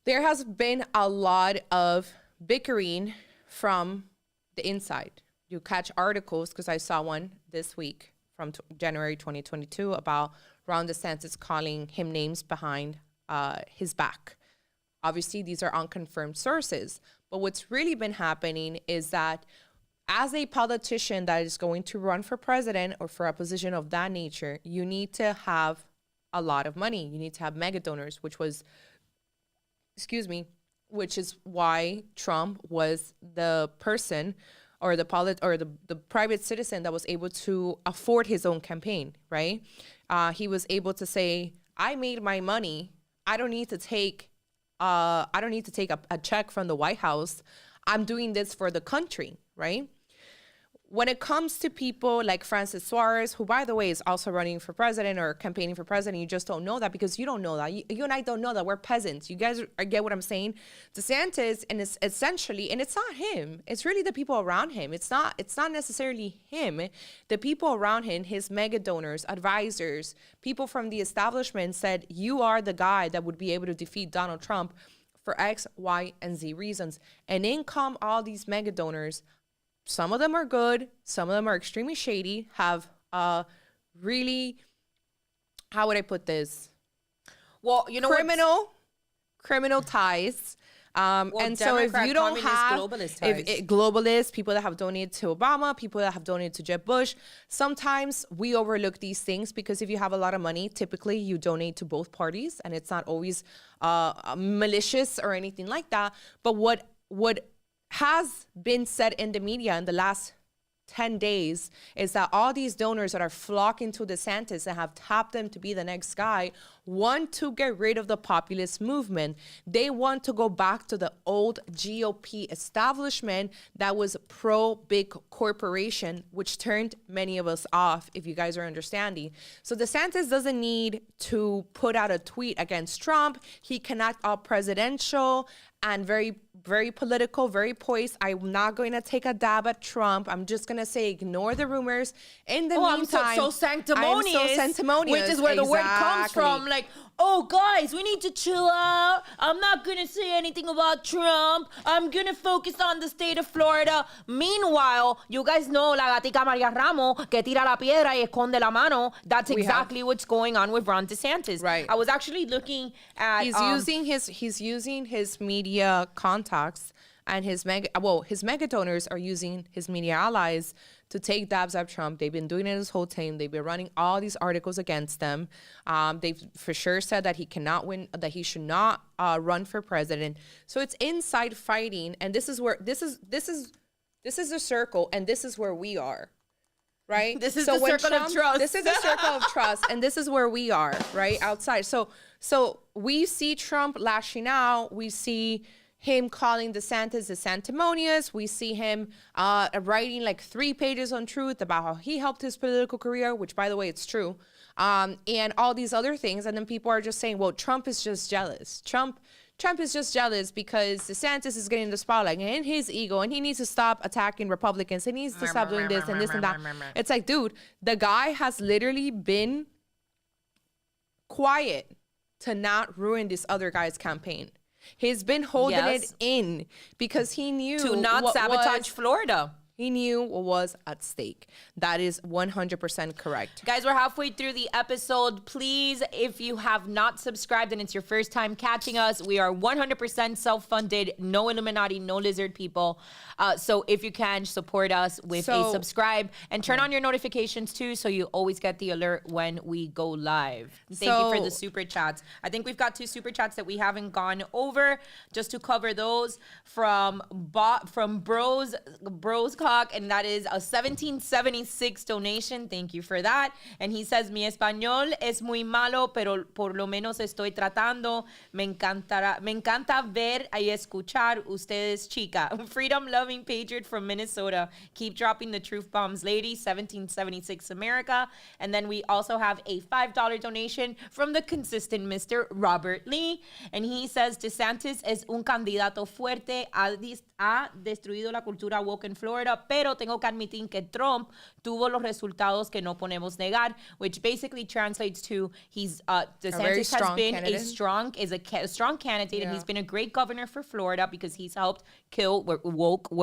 [SPEAKER 1] there has been a lot of bickering from the inside. You catch articles, because I saw one this week from January 2022 about Ron DeSantis calling him names behind his back. Obviously, these are unconfirmed sources. But what's really been happening is that as a politician that is going to run for president or for a position of that nature, you need to have a lot of money. You need to have mega donors, which is why Trump was the person or the private citizen that was able to afford his own campaign, right? He was able to say, I made my money. I don't need to take a check from the White House. I'm doing this for the country, right? When it comes to people like Francis Suarez, who, by the way, is also running for president or campaigning for president, you just don't know that because you don't know that. You and I don't know that. We're peasants. You guys get what I'm saying? DeSantis, and it's essentially, and it's not him. It's really the people around him. It's not necessarily him. The people around him, his mega donors, advisors, people from the establishment said, you are the guy that would be able to defeat Donald Trump for X, Y, and Z reasons. And in come all these mega donors. Some of them are good. Some of them are extremely shady, have really, how would I put this?
[SPEAKER 2] Well, you know,
[SPEAKER 1] criminal ties. And so if you don't have globalists, people that have donated to Obama, people that have donated to Jeb Bush, sometimes we overlook these things because if you have a lot of money, typically you donate to both parties and it's not always malicious or anything like that. But what has been said in the media in the last 10 days is that all these donors that are flocking to DeSantis and have tapped him to be the next guy want to get rid of the populist movement. They want to go back to the old GOP establishment that was pro-big corporation, which turned many of us off, if you guys are understanding. So DeSantis doesn't need to put out a tweet against Trump. He can act all presidential and very, very political, very poised. I'm not going to take a dab at Trump. I'm just going to say ignore the rumors. In the meantime,
[SPEAKER 2] I'm so sanctimonious.
[SPEAKER 1] I'm so sanctimonious.
[SPEAKER 2] Which is where the word comes from. Like, oh, guys, we need to chill out. I'm not going to say anything about Trump. I'm going to focus on the state of Florida. Meanwhile, you guys know la gatica Maria Ramos que tira la piedra y esconde la mano. That's exactly what's going on with Ron DeSantis.
[SPEAKER 1] Right.
[SPEAKER 2] I was actually looking at...
[SPEAKER 1] He's using his media contacts and his mega donors are using his media allies to take dabs at Trump. They've been doing it this whole time. They've been running all these articles against them. They've for sure said that he cannot win, that he should not run for president. So it's inside fighting, and this is the circle, and this is where we are, right?
[SPEAKER 2] This is the circle of trust.
[SPEAKER 1] This is the circle of trust, and this is where we are, right outside. So we see Trump lashing out. We see him calling DeSantis the sanctimonious. We see him writing like 3 pages on Truth about how he helped his political career, which, by the way, it's true, and all these other things. And then people are just saying, well, Trump is just jealous. Trump is just jealous because DeSantis is getting the spotlight and his ego, and he needs to stop attacking Republicans. He needs to stop doing this and this and that. It's like, dude, the guy has literally been quiet to not ruin this other guy's campaign. He's been holding it in because he knew
[SPEAKER 2] to not sabotage Florida.
[SPEAKER 1] He knew what was at stake. That is 100% correct.
[SPEAKER 2] Guys, we're halfway through the episode. Please, if you have not subscribed and it's your first time catching us, we are 100% self-funded, no Illuminati, no lizard people. So if you can, support us with a subscribe and turn on your notifications too, so you always get the alert when we go live. Thank you for the super chats. I think we've got 2 super chats that we haven't gone over. Just to cover those from Bros talk, and that is a 1776 donation. Thank you for that. And he says, mi español es muy malo, pero por lo menos estoy tratando. Me encanta ver y escuchar ustedes, chica. Freedom-loving patriot from Minnesota. Keep dropping the truth bombs, lady. 1776 America. And then we also have a $5 donation from the consistent Mr. Robert Lee. And he says, DeSantis es un candidato fuerte, ha destruido la cultura woke en Florida, pero tengo que admitir que Trump tuvo los resultados que no podemos negar, which basically translates to DeSantis has been a strong candidate, and he's been a great governor for Florida because he's helped kill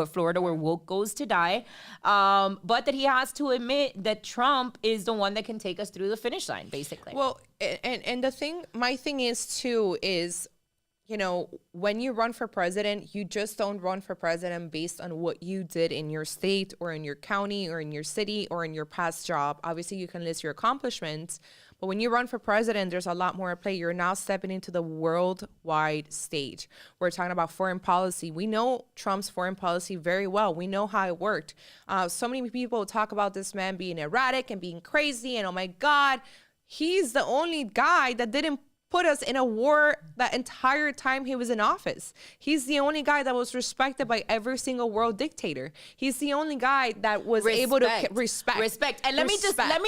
[SPEAKER 2] Florida, where woke goes to die. But that he has to admit that Trump is the one that can take us through the finish line, basically.
[SPEAKER 1] Well, and my thing is, you know, when you run for president, you just don't run for president based on what you did in your state or in your county or in your city or in your past job. Obviously, you can list your accomplishments, but when you run for president, there's a lot more at play. You're now stepping into the worldwide stage. We're talking about foreign policy. We know Trump's foreign policy very well. We know how it worked. So many people talk about this man being erratic and being crazy, and oh my God, he's the only guy that didn't put us in a war that entire time he was in office. He's the only guy that was respected by every single world dictator. He's the only guy that was able to respect.
[SPEAKER 2] And let me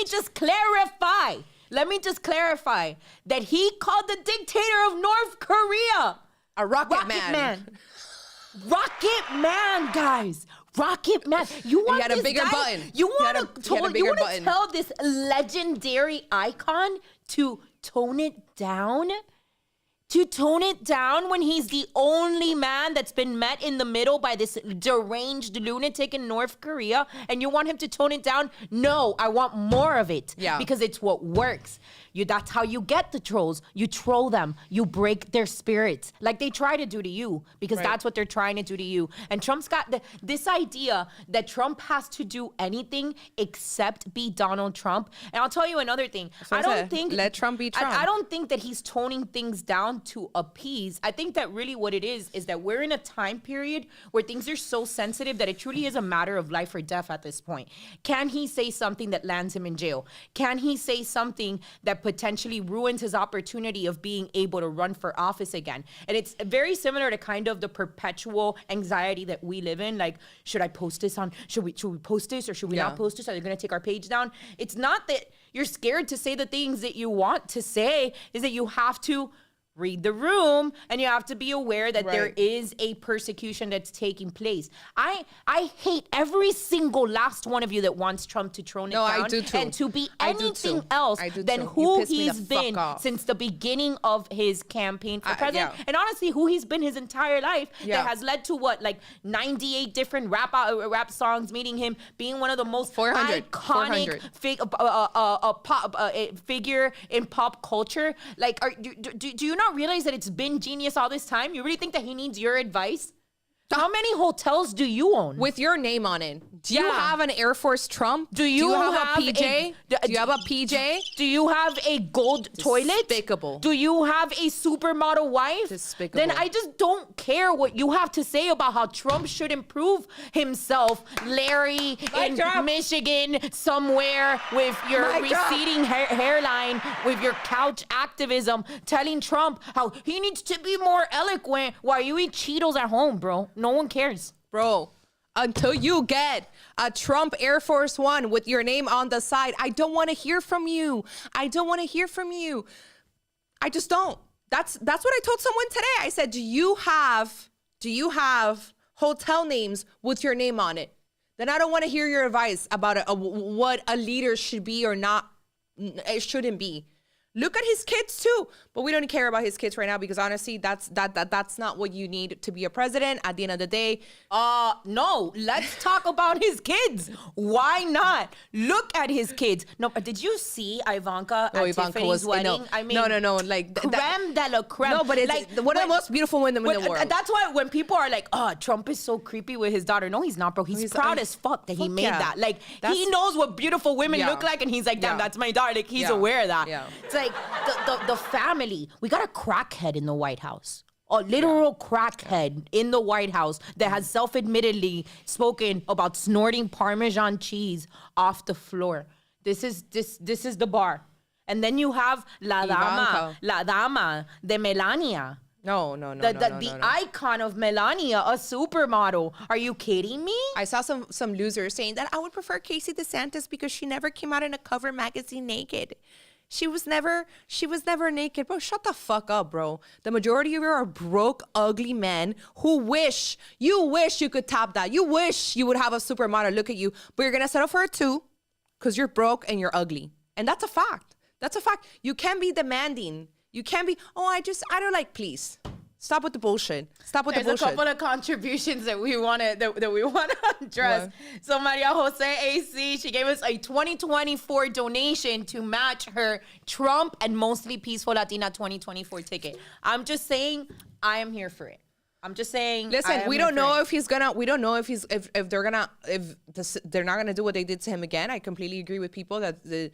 [SPEAKER 2] just clarify. Let me just clarify that he called the dictator of North Korea
[SPEAKER 1] a rocket man.
[SPEAKER 2] Rocket man, guys. Rocket man. You want
[SPEAKER 1] he had a bigger button.
[SPEAKER 2] You want to tell this legendary icon to tone it down? To tone it down when he's the only man that's been met in the middle by this deranged lunatic in North Korea, and you want him to tone it down? No, I want more of it.
[SPEAKER 1] Yeah.
[SPEAKER 2] Because it's what works. That's how you get the trolls. You troll them. You break their spirits like they try to do to you, because that's what they're trying to do to you. And Trump's got this idea that Trump has to do anything except be Donald Trump. And I'll tell you another thing.
[SPEAKER 1] Let Trump be Trump.
[SPEAKER 2] I don't think that he's toning things down to appease. I think that really what it is that we're in a time period where things are so sensitive that it truly is a matter of life or death at this point. Can he say something that lands him in jail? Can he say something that potentially ruins his opportunity of being able to run for office again? And it's very similar to kind of the perpetual anxiety that we live in. Like, should I post this on? Should we post this or should we not post this? Are they going to take our page down? It's not that you're scared to say the things that you want to say. Is that you have to read the room, and you have to be aware that there is a persecution that's taking place. I hate every single last one of you that wants Trump to throne it down.
[SPEAKER 1] I do too.
[SPEAKER 2] And to be anything else than who he's been since the beginning of his campaign for president. And honestly, who he's been his entire life that has led to 98 different rap songs, meaning him being one of the most iconic figure in pop culture. Like, do you not realize that it's been genius all this time? You really think that he needs your advice? How many hotels do you own
[SPEAKER 1] with your name on it? Do you have an Air Force Trump?
[SPEAKER 2] Do you have
[SPEAKER 1] a PJ? Do you have a PJ?
[SPEAKER 2] Do you have a gold toilet?
[SPEAKER 1] Despicable.
[SPEAKER 2] Do you have a supermodel wife?
[SPEAKER 1] Despicable.
[SPEAKER 2] Then I just don't care what you have to say about how Trump should improve himself. Larry in Michigan somewhere with your receding hairline, with your couch activism, telling Trump how he needs to be more eloquent while you eat Cheetos at home, bro. No one cares.
[SPEAKER 1] Bro, until you get a Trump Air Force One with your name on the side, I don't want to hear from you. I don't want to hear from you. I just don't. That's what I told someone today. I said, do you have hotel names with your name on it? Then I don't want to hear your advice about what a leader should be or not. It shouldn't be. Look at his kids too, but we don't care about his kids right now because honestly, that's not what you need to be a president. At the end of the day,
[SPEAKER 2] no. Let's talk about his kids. Why not? Look at his kids. No, did you see Ivanka at Tiffany's wedding?
[SPEAKER 1] No. I mean, no. Like
[SPEAKER 2] creme de la creme.
[SPEAKER 1] No, but it's like one of the most beautiful women in the world.
[SPEAKER 2] That's why when people are like, "Oh, Trump is so creepy with his daughter," no, he's not, bro. He's proud as fuck that he made that. Like he knows what beautiful women look like, and he's like, "Damn, that's my daughter." Like he's aware of that.
[SPEAKER 1] Yeah.
[SPEAKER 2] It's like the family. We got a crackhead in the White House. a literal crackhead in the White House that has self-admittedly spoken about snorting Parmesan cheese off the floor. This is the bar. And then you have La Dama de Melania.
[SPEAKER 1] No.
[SPEAKER 2] The icon of Melania, a supermodel. Are you kidding me?
[SPEAKER 1] I saw some losers saying that I would prefer Casey DeSantis because she never came out in a cover magazine naked. She was never naked. Bro, shut the fuck up, bro. The majority of you are broke, ugly men who wish you could top that. You wish you would have a supermodel look at you, but you're gonna settle for a 2 because you're broke and you're ugly. And that's a fact. That's a fact. You can't be demanding. You can't be, I don't like, please. Stop with the bullshit. Stop with the bullshit.
[SPEAKER 2] There's a couple of contributions that we want to address. What? So Maria Jose AC, she gave us a 2024 donation to match her Trump and Mostly Peaceful Latina 2024 ticket. I'm just saying, I am here for it. I'm just saying.
[SPEAKER 1] Listen, we don't know if he's gonna. We don't know if they're not gonna do what they did to him again. I completely agree with people that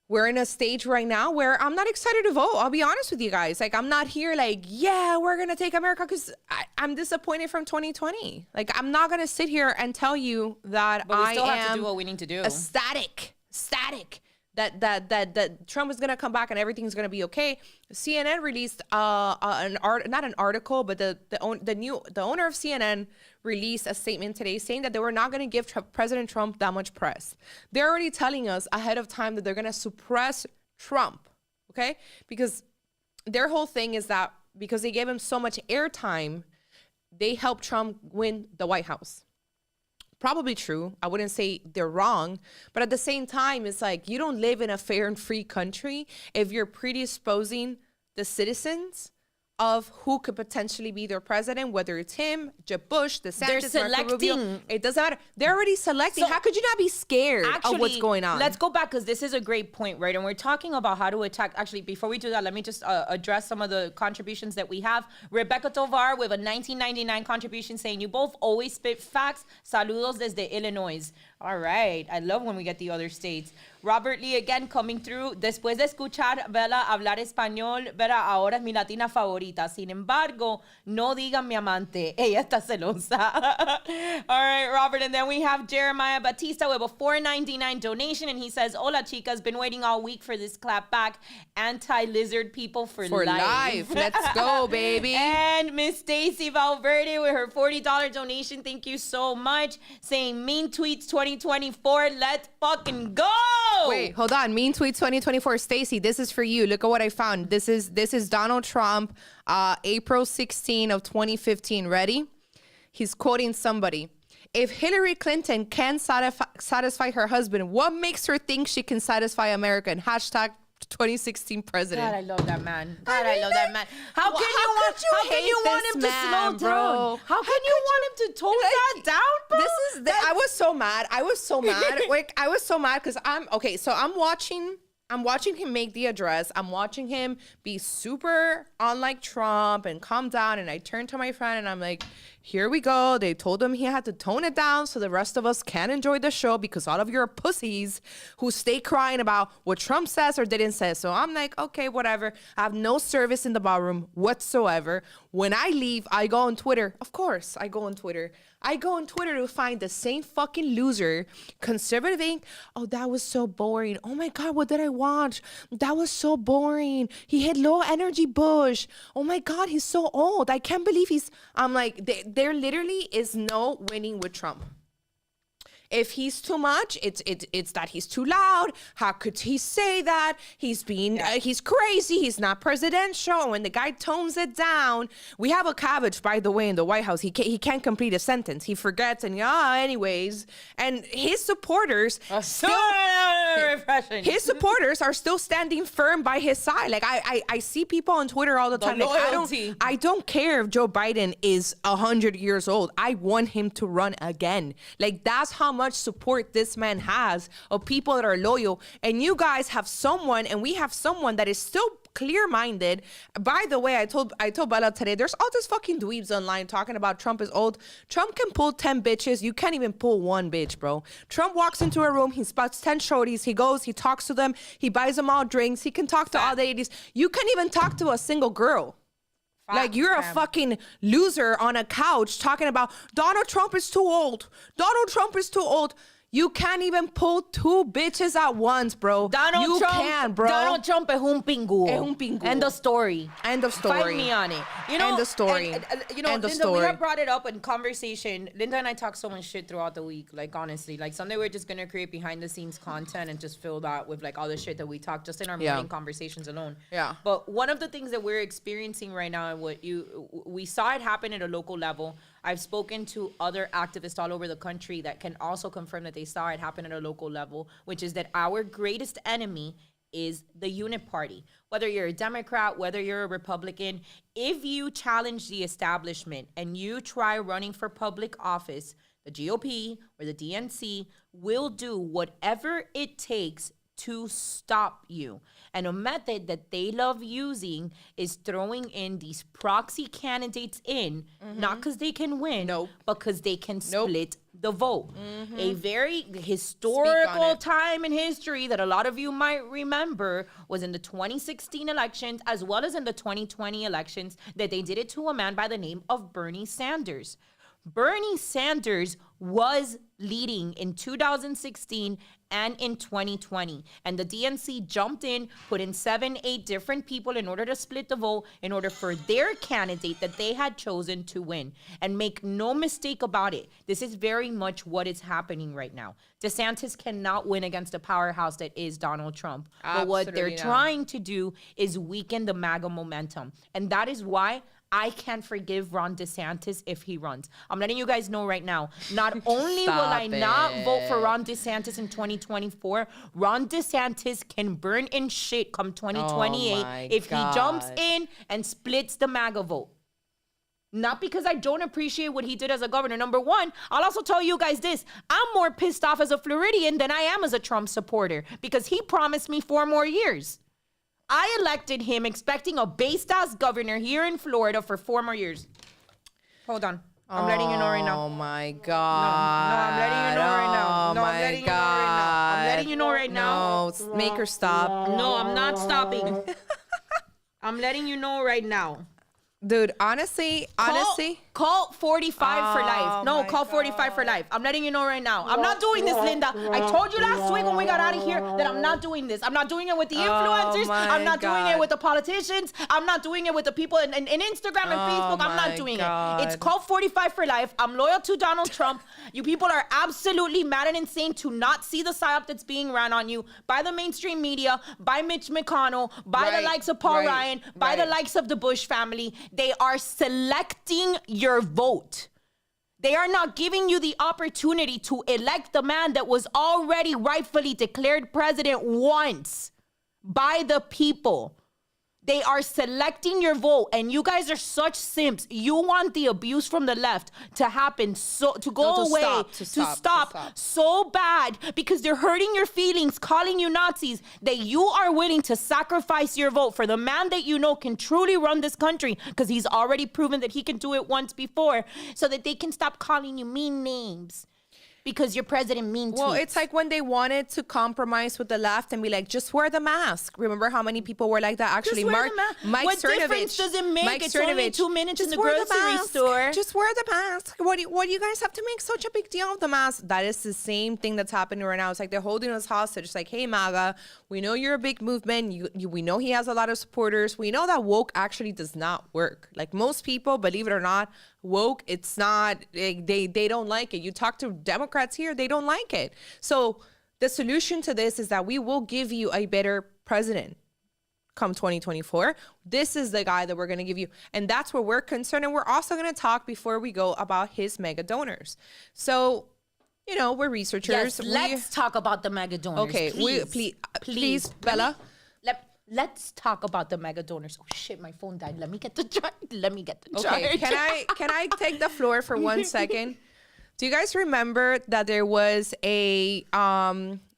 [SPEAKER 1] we're in a stage right now where I'm not excited to vote. I'll be honest with you guys. Like, I'm not here like, yeah, we're going to take America, because I'm disappointed from 2020. Like, I'm not going to sit here and tell you that
[SPEAKER 2] but we still have to do what we need to do.
[SPEAKER 1] Ecstatic. That Trump is going to come back and everything's going to be okay. CNN released not an article, but the owner of CNN released a statement today saying that they were not going to give President Trump that much press. They're already telling us ahead of time that they're going to suppress Trump, okay? Because their whole thing is that because they gave him so much airtime, they helped Trump win the White House. Probably true. I wouldn't say they're wrong. But at the same time, it's like you don't live in a fair and free country if you're predisposing the citizens of who could potentially be their president, whether it's him, Jeb Bush, DeSantis,
[SPEAKER 2] they're selecting.
[SPEAKER 1] It doesn't matter. They're already selecting. So, how could you not be scared of what's going on?
[SPEAKER 2] Let's go back, because this is a great point, right? And we're talking about how to attack. Actually, before we do that, let me just address some of the contributions that we have. Rebecca Tovar with a 1999 contribution saying, you both always spit facts. Saludos desde Illinois. All right. I love when we get the other states. Robert Lee again coming through. Después de escuchar Bella hablar español, Vera ahora es mi latina favorita. Sin embargo, no digan mi amante. Ella está celosa. All right, Robert. And then we have Jeremiah Batista with a $4.99 donation. And he says, hola, chicas. Been waiting all week for this clap back. Anti-lizard people for life.
[SPEAKER 1] Let's go, baby.
[SPEAKER 2] And Miss Stacy Valverde with her $40 donation. Thank you so much. Saying mean tweets 2024. Let's fucking go.
[SPEAKER 1] Wait, hold on. Mean Tweet 2024. Stacy, this is for you. Look at what I found. This is Donald Trump, April 16 of 2015. Ready? He's quoting somebody. If Hillary Clinton can satisfy her husband, what makes her think she can satisfy America? Hashtag 2016 president.
[SPEAKER 2] God, I love that man. I love that man. How can you want him to slow down? How can you want him to tone that down, bro?
[SPEAKER 1] I was so mad. Like, I was so mad because I'm watching him make the address. I'm watching him be super unlike Trump and calm down. And I turn to my friend and I'm like, here we go. They told him he had to tone it down so the rest of us can enjoy the show because all of you are pussies who stay crying about what Trump says or didn't say. So I'm like, okay, whatever. I have no service in the ballroom whatsoever. When I leave, I go on Twitter. Of course, I go on Twitter. I go on Twitter to find the same fucking loser, conservative Inc. Oh, that was so boring. Oh my God, what did I watch? That was so boring. He had low energy Bush. Oh my God, he's so old. I can't believe I'm like, there literally is no winning with Trump. If he's too much, it's that he's too loud. How could he say that? He's crazy. He's not presidential. And when the guy tones it down, we have a cabbage, by the way, in the White House. He can't complete a sentence. He forgets and anyways. And his supporters his supporters are still standing firm by his side. Like I see people on Twitter all the time. Like, I don't care if Joe Biden is 100 years old. I want him to run again. Like, that's how much support this man has of people that are loyal. And you guys have someone, and we have someone that is still clear-minded. By the way, I told Bella today, there's all these fucking dweebs online talking about Trump is old. Trump can pull 10 bitches. You can't even pull one bitch, bro. Trump walks into a room, he spots 10 shorties, he goes, he talks to them, he buys them all drinks, he can talk to all the ladies. You can't even talk to a single girl. Like, you're a fucking loser on a couch talking about Donald Trump is too old. Donald Trump is too old. You can't even pull two bitches at once, bro.
[SPEAKER 2] Donald Trump
[SPEAKER 1] can, bro.
[SPEAKER 2] Donald Trump es un pinguo.
[SPEAKER 1] Es un pinguo.
[SPEAKER 2] End of story.
[SPEAKER 1] End of story.
[SPEAKER 2] Fight me on it. You know,
[SPEAKER 1] End of story.
[SPEAKER 2] You know,
[SPEAKER 1] End of
[SPEAKER 2] Linda,
[SPEAKER 1] story.
[SPEAKER 2] we have brought it up in conversation. Linda and I talk so much shit throughout the week. Like, honestly, like someday we're just gonna create behind the scenes content and just fill that with like all the shit that we talk just in our morning conversations alone.
[SPEAKER 1] Yeah.
[SPEAKER 2] But one of the things that we're experiencing right now, and we saw it happen at a local level. I've spoken to other activists all over the country that can also confirm that they saw it happen at a local level, which is that our greatest enemy is the unit party. Whether you're a Democrat, whether you're a Republican, if you challenge the establishment and you try running for public office, the GOP or the DNC will do whatever it takes to stop you. And a method that they love using is throwing in these proxy candidates not because they can win, but because they can split the vote. A very historical time in history that a lot of you might remember was in the 2016 elections, as well as in the 2020 elections, that they did it to a man by the name of Bernie Sanders. Bernie Sanders was leading in 2016 and in 2020. And the DNC jumped in, put in 7-8 different people in order to split the vote, in order for their candidate that they had chosen to win. And make no mistake about it, this is very much what is happening right now. DeSantis cannot win against a powerhouse that is Donald Trump. But what they're trying to do is weaken the MAGA momentum. And that is why I can't forgive Ron DeSantis if he runs. I'm letting you guys know right now. Not only will I not vote for Ron DeSantis in 2024, Ron DeSantis can burn in shit come 2028 if he jumps in and splits the MAGA vote. Not because I don't appreciate what he did as a governor. Number one, I'll also tell you guys this. I'm more pissed off as a Floridian than I am as a Trump supporter because he promised me 4 more years. I elected him expecting a based-ass governor here in Florida for 4 more years. Hold on. I'm letting you know right now.
[SPEAKER 1] Oh, my God.
[SPEAKER 2] No, I'm letting you know right now. No, I'm letting you know right now. I'm letting you know right now.
[SPEAKER 1] No, make her stop.
[SPEAKER 2] No, I'm not stopping. I'm letting you know right now.
[SPEAKER 1] Dude, honestly.
[SPEAKER 2] Call 45 for life. No, call 45 for life. I'm letting you know right now. I'm not doing this, Linda. I told you last week when we got out of here that I'm not doing this. I'm not doing it with the influencers. I'm not doing it with the politicians. I'm not doing it with the people in Instagram and Facebook. I'm not doing it. It's call 45 for life. I'm loyal to Donald Trump. You people are absolutely mad and insane to not see the psyop that's being ran on you by the mainstream media, by Mitch McConnell, by the likes of Paul Ryan, by the likes of the Bush family. They are selecting your vote. They are not giving you the opportunity to elect the man that was already rightfully declared president once by the people. They are selecting your vote, and you guys are such simps. You want the abuse from the left to happen, to go away, to stop so bad, because they're hurting your feelings, calling you Nazis, that you are willing to sacrifice your vote for the man that you know can truly run this country, because he's already proven that he can do it once before, so that they can stop calling you mean names. Because your president mean tweets.
[SPEAKER 1] Well, it's like when they wanted to compromise with the left and be like, just wear the mask. Remember how many people were like that? Actually,
[SPEAKER 2] Mike what difference does it make? It's only 2 minutes in the grocery store.
[SPEAKER 1] Just wear the mask. What do you guys have to make such a big deal of the mask? That is the same thing that's happening right now. It's like they're holding us hostage. It's like, hey, MAGA, we know you're a big movement. We know he has a lot of supporters. We know that woke actually does not work. Like most people, believe it or not, woke, it's not, they don't like it. You talk to Democrats here, they don't like it. So the solution to this is that we will give you a better president come 2024. This is the guy that we're going to give you. And that's where we're concerned. And we're also going to talk before we go about his mega donors. So, you know, we're researchers.
[SPEAKER 2] Yes, let's talk about the mega donors.
[SPEAKER 1] Okay, please, Bella.
[SPEAKER 2] Let's talk about the mega donors. Oh shit, my phone died. Let me get the charge.
[SPEAKER 1] Okay, can I take the floor for 1 second? Do you guys remember that there was a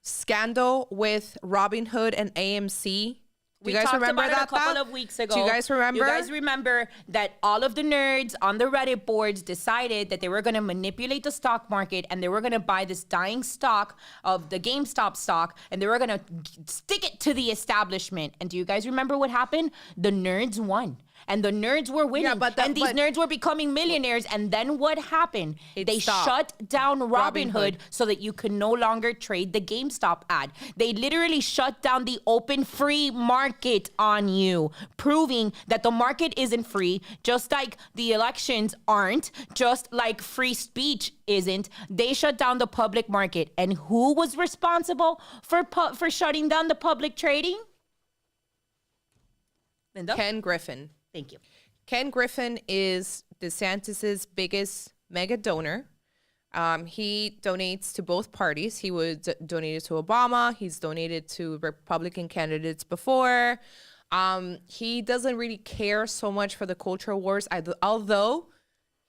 [SPEAKER 1] scandal with Robinhood and AMC? Do you guys remember that?
[SPEAKER 2] We talked about it a couple of weeks ago.
[SPEAKER 1] Do you guys remember?
[SPEAKER 2] You guys remember that all of the nerds on the Reddit boards decided that they were going to manipulate the stock market and they were going to buy this dying stock of the GameStop stock and they were going to stick it to the establishment. And do you guys remember what happened? The nerds won. And the nerds were winning. And these nerds were becoming millionaires. And then what happened? They shut down Robinhood so that you could no longer trade the GameStop ad. They literally shut down the open free market on you, proving that the market isn't free, just like the elections aren't, just like free speech isn't. They shut down the public market. And who was responsible for shutting down the public trading? Linda?
[SPEAKER 1] Ken Griffin.
[SPEAKER 2] Thank you.
[SPEAKER 1] Ken Griffin is DeSantis's biggest mega donor. He donates to both parties. He was donated to Obama. He's donated to Republican candidates before. He doesn't really care so much for the culture wars, although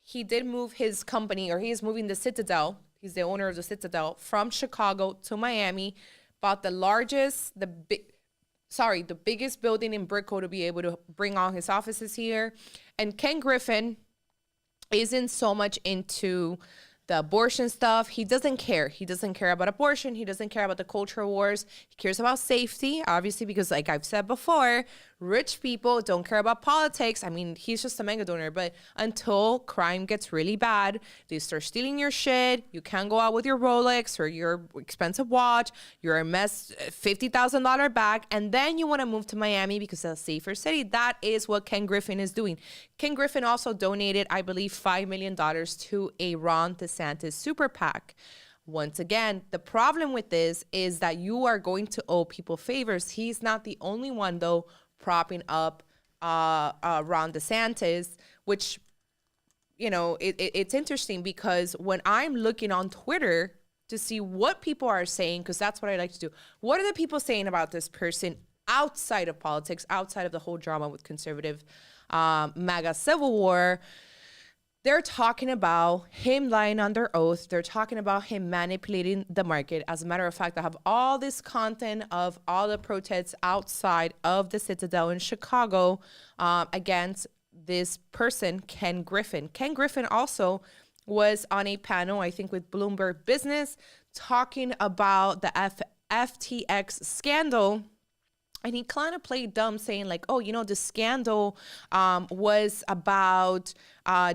[SPEAKER 1] he did move his company, or he is moving the Citadel. He's the owner of the Citadel from Chicago to Miami. Bought the biggest building in Brickell to be able to bring all his offices here. And Ken Griffin isn't so much into the abortion stuff. He doesn't care. He doesn't care about abortion. He doesn't care about the culture wars. He cares about safety, obviously, because like I've said before, rich people don't care about politics. I mean, he's just a mega donor, but until crime gets really bad, they start stealing your shit. You can't go out with your Rolex or your expensive watch. You're a mess, $50,000 bag, and then you want to move to Miami because it's a safer city. That is what Ken Griffin is doing. Ken Griffin also donated, I believe, $5 million to a Ron DeSantis super PAC. Once again, the problem with this is that you are going to owe people favors. He's not the only one, though, propping up Ron DeSantis, which, you know, it's interesting because when I'm looking on Twitter to see what people are saying, because that's what I like to do, what are the people saying about this person outside of politics, outside of the whole drama with conservative MAGA civil war? They're talking about him lying under oath. They're talking about him manipulating the market. As a matter of fact, I have all this content of all the protests outside of the Citadel in Chicago against this person, Ken Griffin. Ken Griffin also was on a panel, I think, with Bloomberg Business, talking about the FTX scandal. And he kind of played dumb saying like, oh, you know, the scandal was about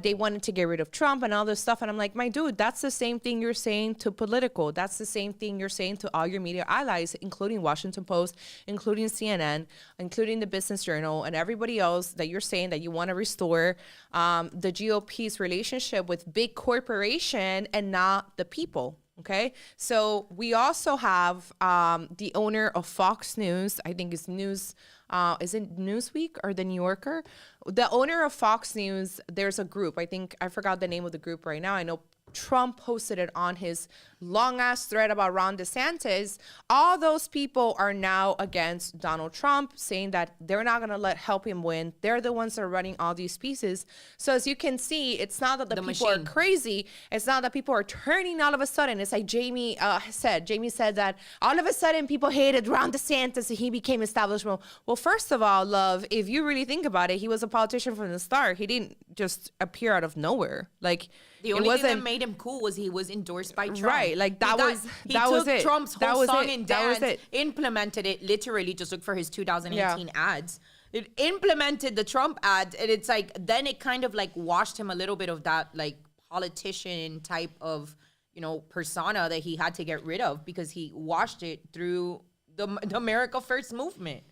[SPEAKER 1] they wanted to get rid of Trump and all this stuff. And I'm like, my dude, that's the same thing you're saying to Politico. That's the same thing you're saying to all your media allies, including Washington Post, including CNN, including the Business Journal, and everybody else that you're saying that you want to restore the GOP's relationship with big corporation and not the people. Okay, so we also have the owner of Fox News, I think it's is it Newsweek or the New Yorker? The owner of Fox News, there's a group, I forgot the name of the group right now. I know Trump posted it on his long ass thread about Ron DeSantis. All those people are now against Donald Trump, saying that they're not going to help him win. They're the ones that are running all these pieces. So as you can see, it's not that the people are crazy. It's not that people are turning all of a sudden. It's like Jamie said. Jamie said that all of a sudden people hated Ron DeSantis and he became establishment. Well, first of all, love, if you really think about it, he was a politician from the start. He didn't just appear out of nowhere. Like,
[SPEAKER 2] the only thing that made him cool was he was endorsed by Trump.
[SPEAKER 1] Right, like that was it.
[SPEAKER 2] He took Trump's whole song and dance, implemented it, literally just look for his 2018 ads. It implemented the Trump ads, and it's like, then it kind of like washed him a little bit of that like politician type of, you know, persona that he had to get rid of, because he washed it through the America First movement.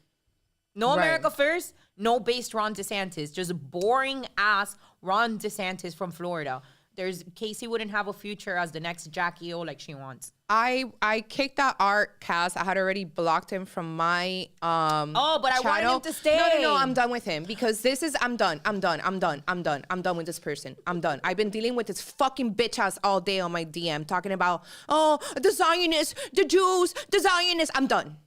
[SPEAKER 2] No America First, no based Ron DeSantis, just boring ass Ron DeSantis from Florida. Casey wouldn't have a future as the next Jackie O like she wants.
[SPEAKER 1] I kicked out Art Cass. I had already blocked him from my
[SPEAKER 2] but I wanted him to stay.
[SPEAKER 1] No, I'm done with him, because I'm done with this person. I'm done. I've been dealing with this fucking bitch ass all day on my DM talking about, oh, the Zionists, the Jews, the Zionists. I'm done.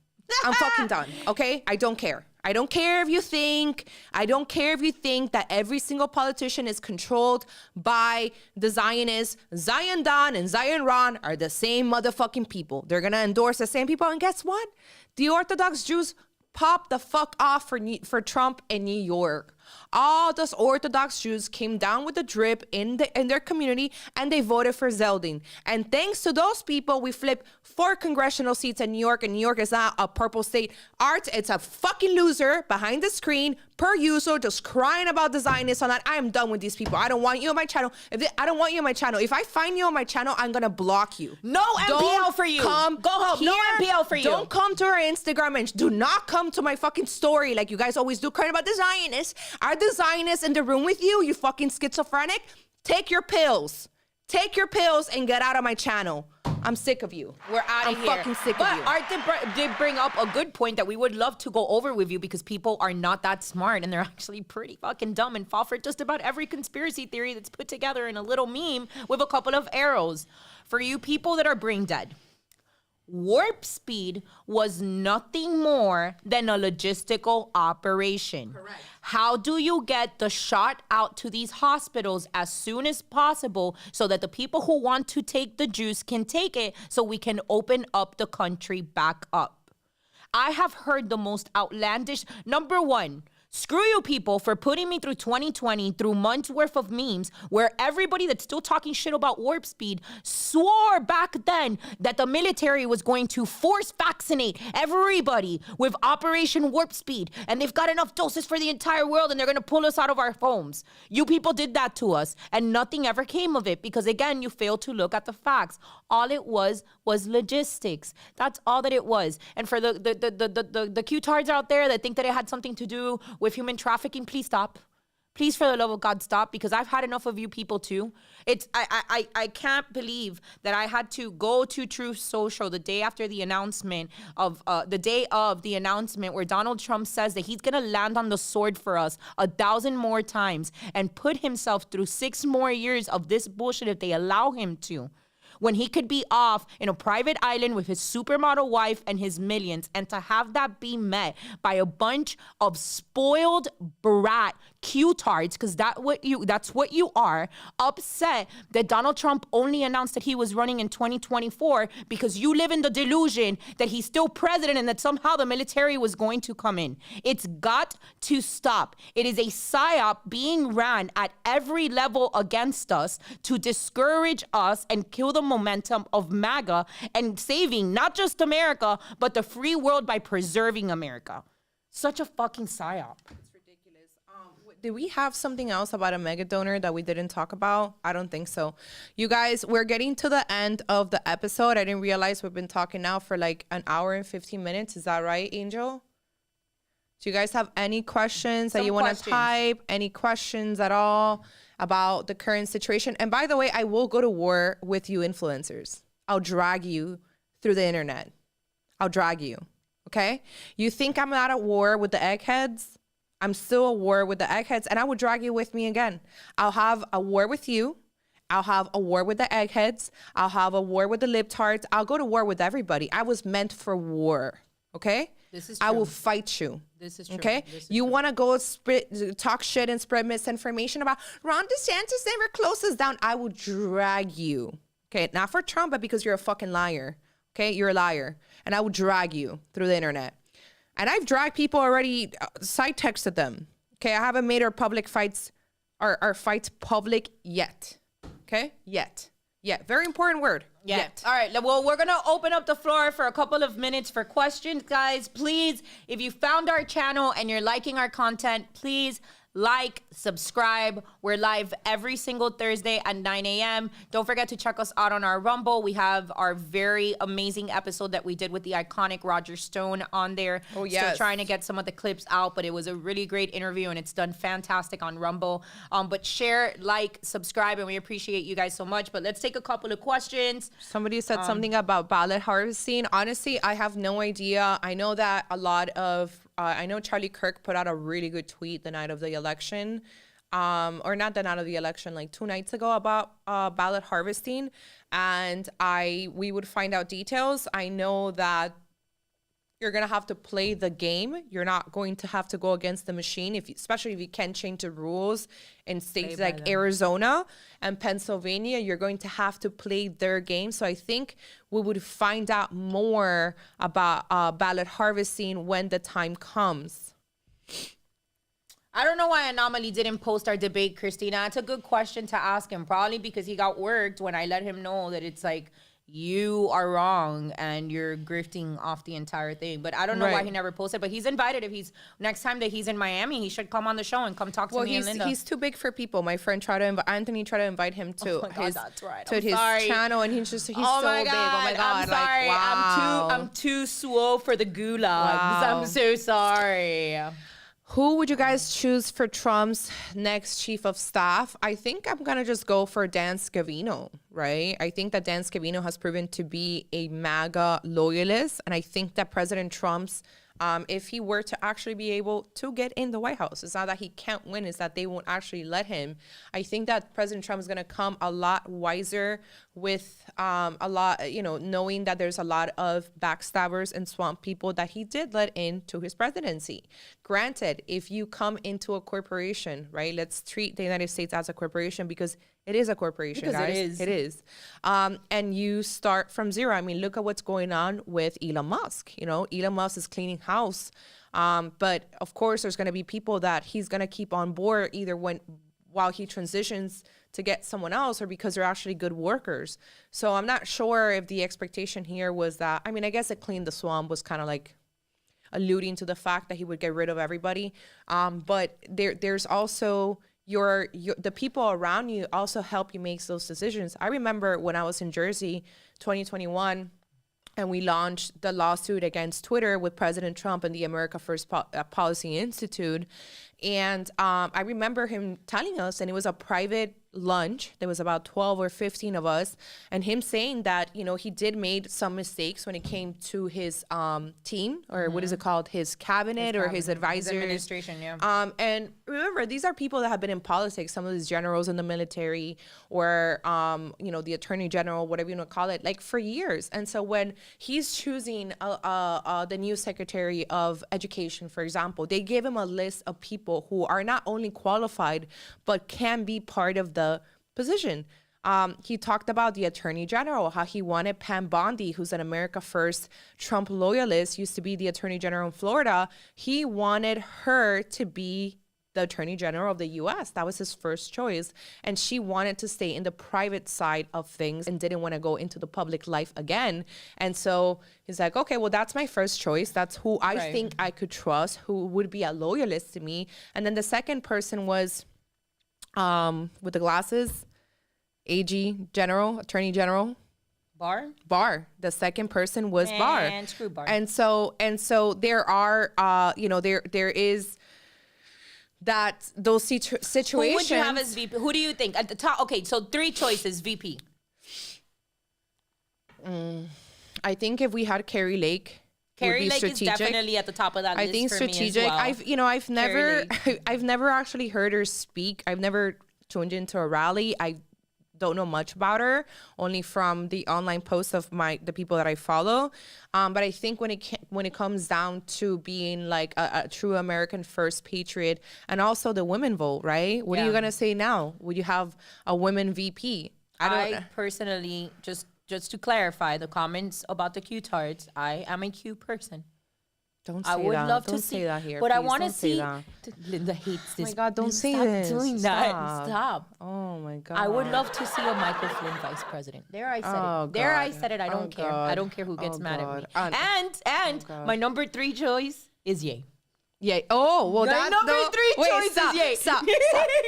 [SPEAKER 1] I'm fucking done. Okay? I don't care. I don't care if you think that every single politician is controlled by the Zionists. Zion Don and Zion Ron are the same motherfucking people. They're going to endorse the same people. And guess what? The Orthodox Jews popped the fuck off for Trump in New York. All those Orthodox Jews came down with the drip in their community, and they voted for Zeldin. And thanks to those people, we flipped 4 congressional seats in New York, and New York is not a purple state. Art, it's a fucking loser behind the screen, per usual, just crying about the Zionists on that. I am done with these people. I don't want you on my channel. I don't want you on my channel. If I find you on my channel, I'm gonna block you.
[SPEAKER 2] No MPL for you. Go home.
[SPEAKER 1] Here.
[SPEAKER 2] No MPL for you.
[SPEAKER 1] Don't come to our Instagram, and do not come to my fucking story like you guys always do, crying about the Zionists. Are the Zionists in the room with you, you fucking schizophrenic? Take your pills. Take your pills and get out of my channel. I'm sick of you.
[SPEAKER 2] We're out of here.
[SPEAKER 1] I'm fucking sick of you.
[SPEAKER 2] But Art did bring up a good point that we would love to go over with you, because people are not that smart, and they're actually pretty fucking dumb and fall for just about every conspiracy theory that's put together in a little meme with a couple of arrows. For you people that are brain dead, warp speed was nothing more than a logistical operation.
[SPEAKER 1] Correct.
[SPEAKER 2] How do you get the shot out to these hospitals as soon as possible so that the people who want to take the juice can take it, so we can open up the country back up? I have heard the most outlandish. Number one, screw you people for putting me through 2020 through months worth of memes where everybody that's still talking shit about warp speed swore back then that the military was going to force vaccinate everybody with Operation Warp Speed, and they've got enough doses for the entire world, and they're going to pull us out of our homes. You people did that to us, and nothing ever came of it, because again, you failed to look at the facts. All it was logistics. That's all that it was. And for the Q-tards out there that think that it had something to do with human trafficking, please stop. Please, for the love of God, stop, because I've had enough of you people too. I can't believe that I had to go to Truth Social the day after the announcement of the announcement where Donald Trump says that he's gonna land on the sword for us 1,000 more times and put himself through 6 more years of this bullshit if they allow him to, when he could be off in a private island with his supermodel wife and his millions, and to have that be met by a bunch of spoiled brat Q-tards, because that's what you are, upset that Donald Trump only announced that he was running in 2024 because you live in the delusion that he's still president and that somehow the military was going to come in. It's got to stop. It is a psyop being ran at every level against us to discourage us and kill the momentum of MAGA and saving not just America, but the free world by preserving America. Such a fucking psyop.
[SPEAKER 1] Did we have something else about a mega donor that we didn't talk about? I don't think so. You guys, we're getting to the end of the episode. I didn't realize we've been talking now for like an hour and 15 minutes. Is that right, Angel? Do you guys have any questions that you want to type? Any questions at all about the current situation? And by the way, I will go to war with you influencers. I'll drag you through the internet. I'll drag you, okay? You think I'm not at war with the eggheads? I'm still at war with the eggheads, and I will drag you with me again. I'll have a war with you. I'll have a war with the eggheads. I'll have a war with the libtards. I'll go to war with everybody. I was meant for war, okay?
[SPEAKER 2] This is true.
[SPEAKER 1] I will fight you.
[SPEAKER 2] This is true.
[SPEAKER 1] Okay? You want to go talk shit and spread misinformation about Ron DeSantis never closes down. I will drag you. Okay? Not for Trump, but because you're a fucking liar. Okay? You're a liar. And I will drag you through the internet. And I've dragged people already, side texted them. Okay? I haven't made our public fights, our fights public yet. Okay? Yet. Very important word. Yet.
[SPEAKER 2] All right. Well, we're going to open up the floor for a couple of minutes for questions, guys. Please, if you found our channel and you're liking our content, please like, subscribe. We're live every single Thursday at 9 a.m. Don't forget to check us out on our Rumble. We have our very amazing episode that we did with the iconic Roger Stone on there.
[SPEAKER 1] Oh, yes.
[SPEAKER 2] Still trying to get some of the clips out, but it was a really great interview, and it's done fantastic on Rumble. But share, like, subscribe, and we appreciate you guys so much. But let's take a couple of questions.
[SPEAKER 1] Somebody said something about ballot harvesting. Honestly, I have no idea. I know that a lot of I know Charlie Kirk put out a really good tweet the night of the election, or not the night of the election, like 2 nights ago, about ballot harvesting, and we would find out details. I know that you're gonna have to play the game. You're not going to have to go against the machine, especially if you can't change the rules in states like Arizona and Pennsylvania. You're going to have to play their game. So I think we would find out more about ballot harvesting when the time comes.
[SPEAKER 2] I don't know why Anomaly didn't post our debate, Christina. It's a good question to ask him. Probably because he got worked when I let him know that it's like, you are wrong and you're grifting off the entire thing. But I don't know why he never posted. But he's invited. If he's next time that he's in Miami, he should come on the show and come talk to me and Linda.
[SPEAKER 1] He's too big for people. My friend Anthony tried to invite him to his channel, and he's so big. Oh my god!
[SPEAKER 2] I'm sorry.
[SPEAKER 1] Like, wow.
[SPEAKER 2] I'm too swole for the gulags. Wow. I'm so sorry.
[SPEAKER 1] Who would you guys choose for Trump's next chief of staff? I think I'm going to just go for Dan Scavino, right? I think that Dan Scavino has proven to be a MAGA loyalist. And I think that President Trump's, if he were to actually be able to get in the White House, it's not that he can't win, it's that they won't actually let him. I think that President Trump is going to come a lot wiser with a lot, knowing that there's a lot of backstabbers and swamp people that he did let into his presidency. Granted, if you come into a corporation, right, let's treat the United States as a corporation because it is a corporation, guys. It is. And you start from zero. I mean, look at what's going on with Elon Musk. Elon Musk is cleaning house. But of course, there's going to be people that he's going to keep on board either while he transitions to get someone else or because they're actually good workers. So I'm not sure if the expectation here was that, I guess it cleaned the swamp was kind of like alluding to the fact that he would get rid of everybody. But there's also the people around you also help you make those decisions. I remember when I was in Jersey, 2021, and we launched the lawsuit against Twitter with President Trump and the America First Policy Institute. And I remember him telling us, and it was a private lunch. There was about 12 or 15 of us, and him saying that, he did made some mistakes when it came to his team, or what is it called? His cabinet or his advisors. His
[SPEAKER 2] administration, yeah.
[SPEAKER 1] And remember, these are people that have been in politics, some of these generals in the military or, the attorney general, whatever you want to call it, like for years. And so when he's choosing the new secretary of education, for example, they give him a list of people who are not only qualified, but can be part of the position. He talked about the attorney general, how he wanted Pam Bondi, who's an America First Trump loyalist, used to be the attorney general in Florida. He wanted her to be the attorney general of the U.S. That was his first choice. And she wanted to stay in the private side of things and didn't want to go into the public life again. And so he's like, okay, well, that's my first choice. That's who I think I could trust, who would be a loyalist to me. And then the second person was with the glasses, attorney general. Barr. The second person was Barr.
[SPEAKER 2] And screw Barr.
[SPEAKER 1] And so there are, there is that those situations.
[SPEAKER 2] Who would you have as VP? Who do you think at the top? Okay, so 3 choices, VP.
[SPEAKER 1] I think if we had Carrie Lake.
[SPEAKER 2] Carrie Lake is definitely at the top of that list.
[SPEAKER 1] I think
[SPEAKER 2] for
[SPEAKER 1] strategic.
[SPEAKER 2] Me as well.
[SPEAKER 1] I've never actually heard her speak. I've never tuned into a rally. I don't know much about her, only from the online posts of the people that I follow. But I think when it comes down to being like a true American first patriot, and also the women vote, right? What are you gonna say now? Would you have a women VP?
[SPEAKER 2] I personally, just to clarify the comments about the Q-tards, I am a Q person.
[SPEAKER 1] Don't say that.
[SPEAKER 2] I would love
[SPEAKER 1] don't
[SPEAKER 2] to
[SPEAKER 1] say
[SPEAKER 2] see
[SPEAKER 1] that here.
[SPEAKER 2] But
[SPEAKER 1] please.
[SPEAKER 2] I want to
[SPEAKER 1] Don't say
[SPEAKER 2] see.
[SPEAKER 1] that.
[SPEAKER 2] Linda hates this.
[SPEAKER 1] Oh my God! Don't say
[SPEAKER 2] Stop
[SPEAKER 1] this.
[SPEAKER 2] doing that. Stop.
[SPEAKER 1] Oh my God!
[SPEAKER 2] I would love to see a Michael Flynn vice president. There I said it. There I said it. I don't care.
[SPEAKER 1] God.
[SPEAKER 2] I don't care who gets mad at me. And
[SPEAKER 1] God.
[SPEAKER 2] my number 3 choice is Ye.
[SPEAKER 1] Ye. Oh well,
[SPEAKER 2] My number 3 choice is Ye.
[SPEAKER 1] Stop.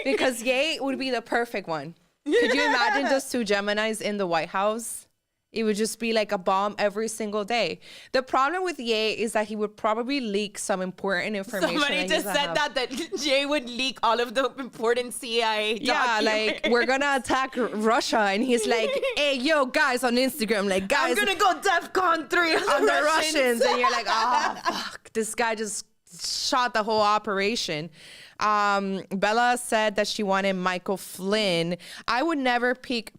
[SPEAKER 1] Because Ye would be the perfect one. Could you imagine just 2 Geminis in the White House? It would just be like a bomb every single day. The problem with Ye is that he would probably leak some important information.
[SPEAKER 2] Somebody just said that Jay would leak all of the important CIA documents.
[SPEAKER 1] Yeah, like, we're going to attack Russia. And he's like, hey, yo, guys on Instagram, like, guys.
[SPEAKER 2] I'm going to go DEFCON 3 on the Russians.
[SPEAKER 1] And you're like, oh, fuck. This guy just shot the whole operation. Bella said that she wanted Michael Flynn. I would never pick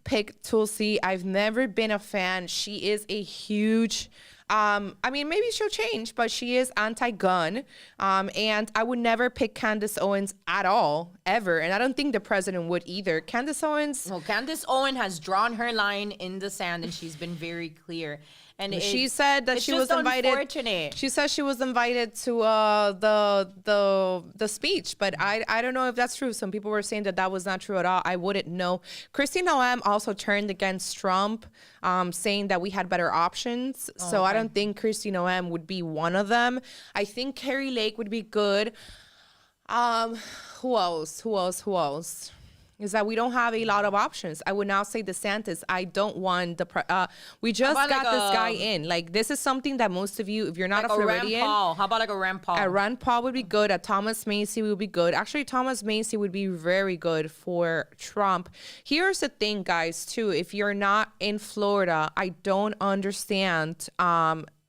[SPEAKER 1] Tulsi. I've never been a fan. She is a huge, maybe she'll change, but she is anti-gun. And I would never pick Candace Owens at all, ever. And I don't think the president would either. Candace Owens.
[SPEAKER 2] Well, Candace Owens has drawn her line in the sand and she's been very clear. And
[SPEAKER 1] she said that she was invited.
[SPEAKER 2] Unfortunate.
[SPEAKER 1] She said she was invited to the speech, but I don't know if that's true. Some people were saying that was not true at all. I wouldn't know. Kristi Noem also turned against Trump, saying that we had better options. So I don't think Kristi Noem would be one of them. I think Carrie Lake would be good. Who else? Is that we don't have a lot of options. I would now say DeSantis. I don't want we just got this guy in. Like, this is something that most of you, if you're not a Floridian.
[SPEAKER 2] How about like a Rand Paul?
[SPEAKER 1] A Rand Paul would be good. A Thomas Macy would be good. Actually, Thomas Macy would be very good for Trump. Here's the thing, guys, too. If you're not in Florida, I don't understand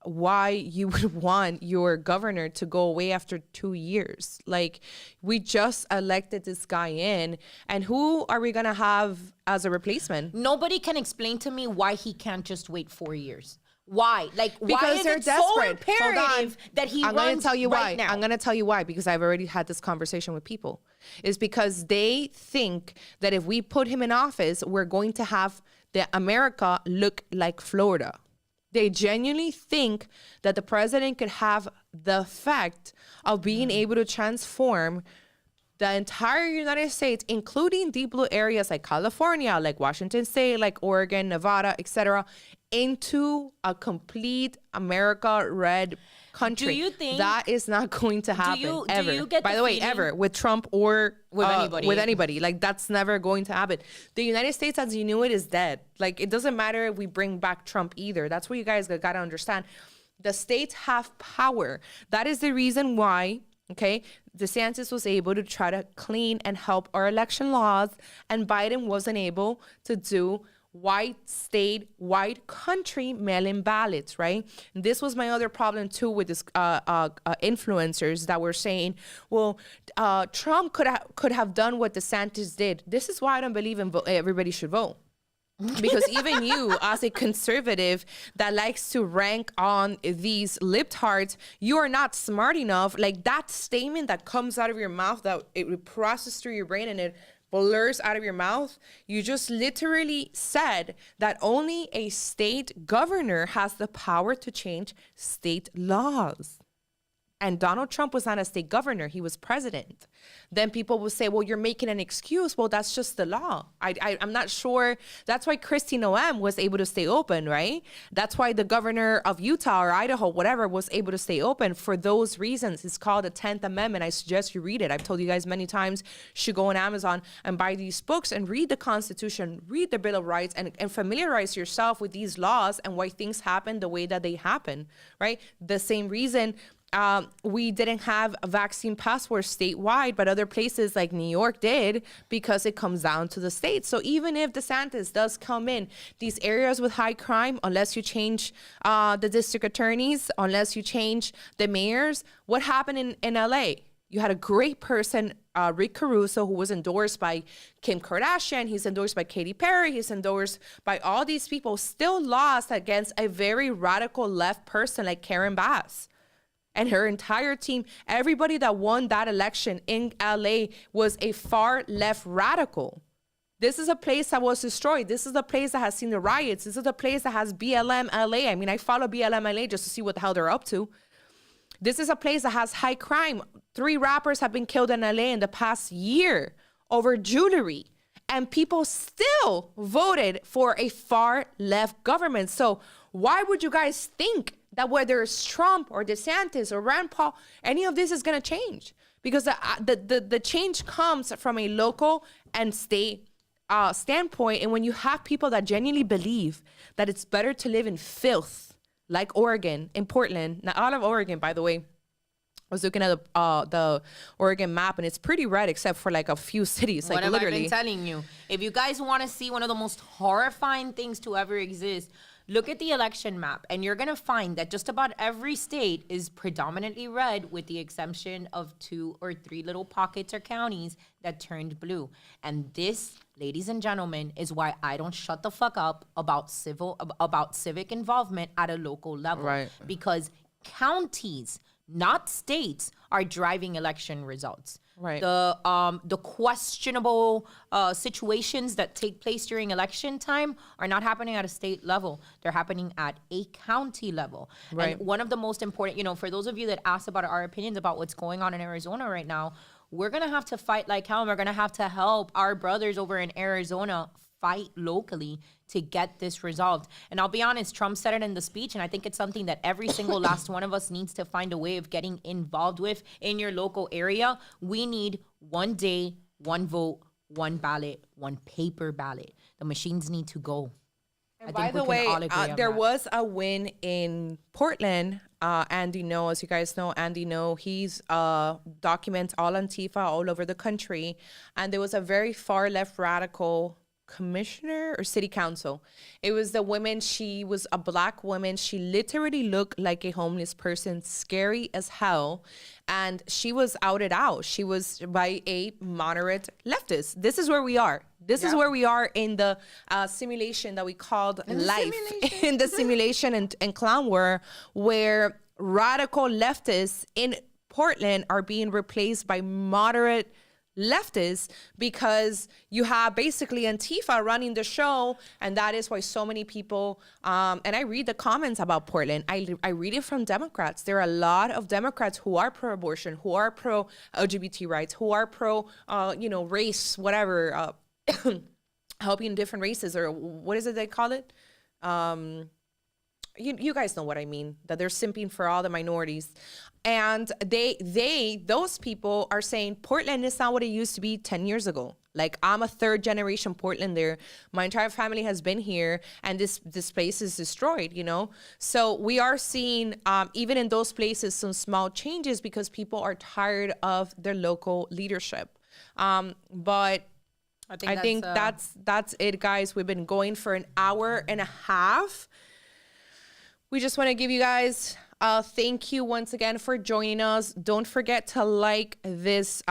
[SPEAKER 1] why you would want your governor to go away after 2 years. Like, we just elected this guy in, and who are we gonna have as a replacement?
[SPEAKER 2] Nobody can explain to me why he can't just wait 4 years. Why? Like,
[SPEAKER 1] because
[SPEAKER 2] why is
[SPEAKER 1] they're
[SPEAKER 2] it
[SPEAKER 1] desperate.
[SPEAKER 2] so imperative that he
[SPEAKER 1] I'm
[SPEAKER 2] runs
[SPEAKER 1] gonna tell you
[SPEAKER 2] right
[SPEAKER 1] why.
[SPEAKER 2] now?
[SPEAKER 1] I'm gonna tell you why, because I've already had this conversation with people. It's because they think that if we put him in office, we're going to have the America look like Florida. They genuinely think that the president could have the effect of being able to transform the entire United States, including deep blue areas like California, like Washington State, like Oregon, Nevada, etc., into a complete America red country.
[SPEAKER 2] Do you think
[SPEAKER 1] that is not going to happen ever?
[SPEAKER 2] Do you get
[SPEAKER 1] By the way, ever with Trump or
[SPEAKER 2] with anybody?
[SPEAKER 1] With anybody, like, that's never going to happen. The United States, as you knew it, is dead. Like, it doesn't matter if we bring back Trump either. That's what you guys got to understand. The states have power. That is the reason why. Okay, DeSantis was able to try to clean and help our election laws, and Biden wasn't able to do white state, white country mail-in ballots, right? And this was my other problem too with this influencers that were saying, well, Trump could have done what DeSantis did. This is why I don't believe in everybody should vote. Because even you, as a conservative that likes to rank on these libtards, you are not smart enough. Like, that statement that comes out of your mouth, that it processes through your brain and it blurs out of your mouth, you just literally said that only a state governor has the power to change state laws. And Donald Trump was not a state governor, he was president. Then people will say, well, you're making an excuse. Well, that's just the law. I'm not sure. That's why Kristi Noem was able to stay open, right? That's why the governor of Utah or Idaho, whatever, was able to stay open for those reasons. It's called the 10th Amendment. I suggest you read it. I've told you guys many times, you should go on Amazon and buy these books and read the Constitution, read the Bill of Rights, and familiarize yourself with these laws and why things happen the way that they happen, right? The same reason we didn't have a vaccine passport statewide, but other places like New York did, because it comes down to the states. So even if DeSantis does come in, these areas with high crime, unless you change the district attorneys, unless you change the mayors, what happened in LA? You had a great person, Rick Caruso, who was endorsed by Kim Kardashian. He's endorsed by Katy Perry. He's endorsed by all these people, still lost against a very radical left person like Karen Bass. And her entire team, everybody that won that election in LA was a far left radical. This is a place that was destroyed. This is a place that has seen the riots. This is a place that has BLM LA. I mean, I follow BLM LA just to see what the hell they're up to. This is a place that has high crime. 3 rappers have been killed in LA in the past year over jewelry. And people still voted for a far left government. So why would you guys think that whether it's Trump or DeSantis or Rand Paul, any of this is going to change? Because the change comes from a local and state standpoint. And when you have people that genuinely believe that it's better to live in filth, like Oregon, in Portland, not out of Oregon, by the way. I was looking at the Oregon map, and it's pretty red except for like a few cities. Like,
[SPEAKER 2] what
[SPEAKER 1] literally.
[SPEAKER 2] have I been telling you? If you guys want to see one of the most horrifying things to ever exist, look at the election map, and you're going to find that just about every state is predominantly red, with the exception of 2 or 3 little pockets or counties that turned blue. And this, ladies and gentlemen, is why I don't shut the fuck up about civic involvement at a local level.
[SPEAKER 1] Right.
[SPEAKER 2] Because counties, not states, are driving election results.
[SPEAKER 1] Right.
[SPEAKER 2] The questionable situations that take place during election time are not happening at a state level. They're happening at a county level.
[SPEAKER 1] Right.
[SPEAKER 2] And one of the most important, you know, for those of you that asked about our opinions about what's going on in Arizona right now, we're going to have to fight like hell, and we're going to have to help our brothers over in Arizona fight locally to get this resolved. And I'll be honest, Trump said it in the speech, and I think it's something that every single last one of us needs to find a way of getting involved with in your local area. We need one day, one vote, one ballot, one paper ballot. The machines need to go.
[SPEAKER 1] And by the way, there was a win in Portland. Andy No, as you guys know, Andy No, he's documents all Antifa all over the country. And there was a very far left radical commissioner or city council. It was the woman. She was a black woman. She literally looked like a homeless person, scary as hell. And she was outed out. She was by a moderate leftist. This is where we are. This is where we are in the simulation that we called life. In the simulation and clown war, where radical leftists in Portland are being replaced by moderate leftists, because you have basically Antifa running the show. And that is why so many people, and I read the comments about Portland. I read it from Democrats. There are a lot of Democrats who are pro-abortion, who are pro-LGBT rights, who are pro, race, whatever, helping different races, or what is it they call it? You guys know what I mean, that they're simping for all the minorities. And those people are saying Portland is not what it used to be 10 years ago. Like, I'm a third generation Portlander. My entire family has been here, and this place is destroyed, you know? So we are seeing, even in those places, some small changes because people are tired of their local leadership. But I think that's it, guys. We've been going for an hour and a half. We just want to give you guys thank you once again for joining us. Don't forget to like this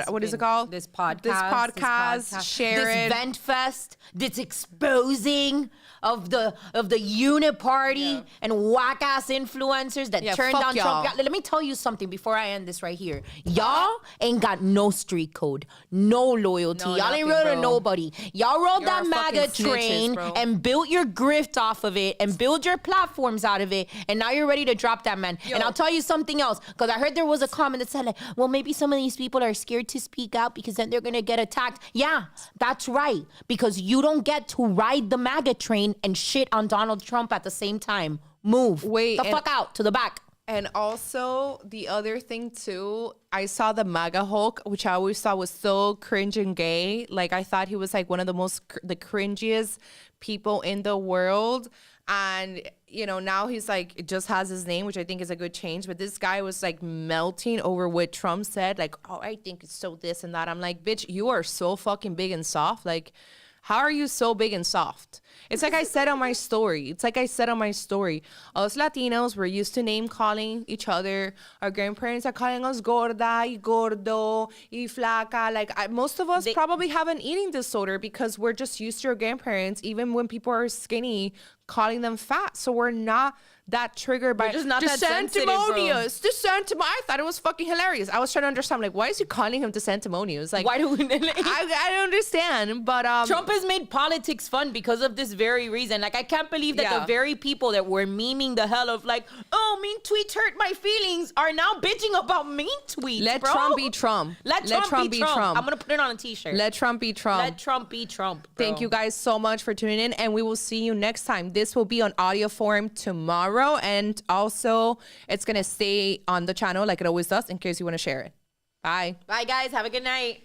[SPEAKER 1] what is it called?
[SPEAKER 2] This podcast.
[SPEAKER 1] Share it.
[SPEAKER 2] This vent fest. This exposing of the uniparty and whack ass influencers that turned on Trump. Let me tell you something before I end this right here. Y'all ain't got no street code, no loyalty. Y'all ain't real to nobody. Y'all rode that MAGA train and built your grift off of it and build your platforms out of it, and now you're ready to drop that, man. And I'll tell you something else, because I heard there was a comment that said, like, well, maybe some of these people are scared to speak out because then they're gonna get attacked. Yeah, that's right, because you don't get to ride the MAGA train and shit on Donald Trump at the same time. Move the fuck out to the back.
[SPEAKER 1] And also, the other thing too, I saw the MAGA Hulk, which I always thought was so cringe and gay. Like, I thought he was like one of the cringiest people in the world. And, you know, now he's like, it just has his name, which I think is a good change. But this guy was like melting over what Trump said. Like, oh, I think it's so this and that. I'm like, bitch, you are so fucking big and soft. Like, how are you so big and soft? It's like I said on my story. Us Latinos, we're used to name calling each other. Our grandparents are calling us gorda, y gordo, y flaca. Like, most of us probably have an eating disorder because we're just used to our grandparents, even when people are skinny, calling them fat. So we're not that triggered by
[SPEAKER 2] just not that sensitive, bro.
[SPEAKER 1] I thought it was fucking hilarious. I was trying to understand, like, why is he calling him DeSantimonious? Like,
[SPEAKER 2] why do we?
[SPEAKER 1] I don't understand. But
[SPEAKER 2] Trump has made politics fun because of this very reason. Like, I can't believe that the very people that were memeing the hell of, like, oh, mean tweets hurt my feelings, are now bitching about mean tweets.
[SPEAKER 1] Let Trump be Trump.
[SPEAKER 2] Let Trump be Trump. I'm gonna put it on a t-shirt.
[SPEAKER 1] Let Trump be Trump.
[SPEAKER 2] Let Trump be Trump, bro.
[SPEAKER 1] Thank you guys so much for tuning in, and we will see you next time. This will be on audio form tomorrow, and also it's gonna stay on the channel like it always does in case you want to share it. Bye.
[SPEAKER 2] Bye, guys. Have a good night.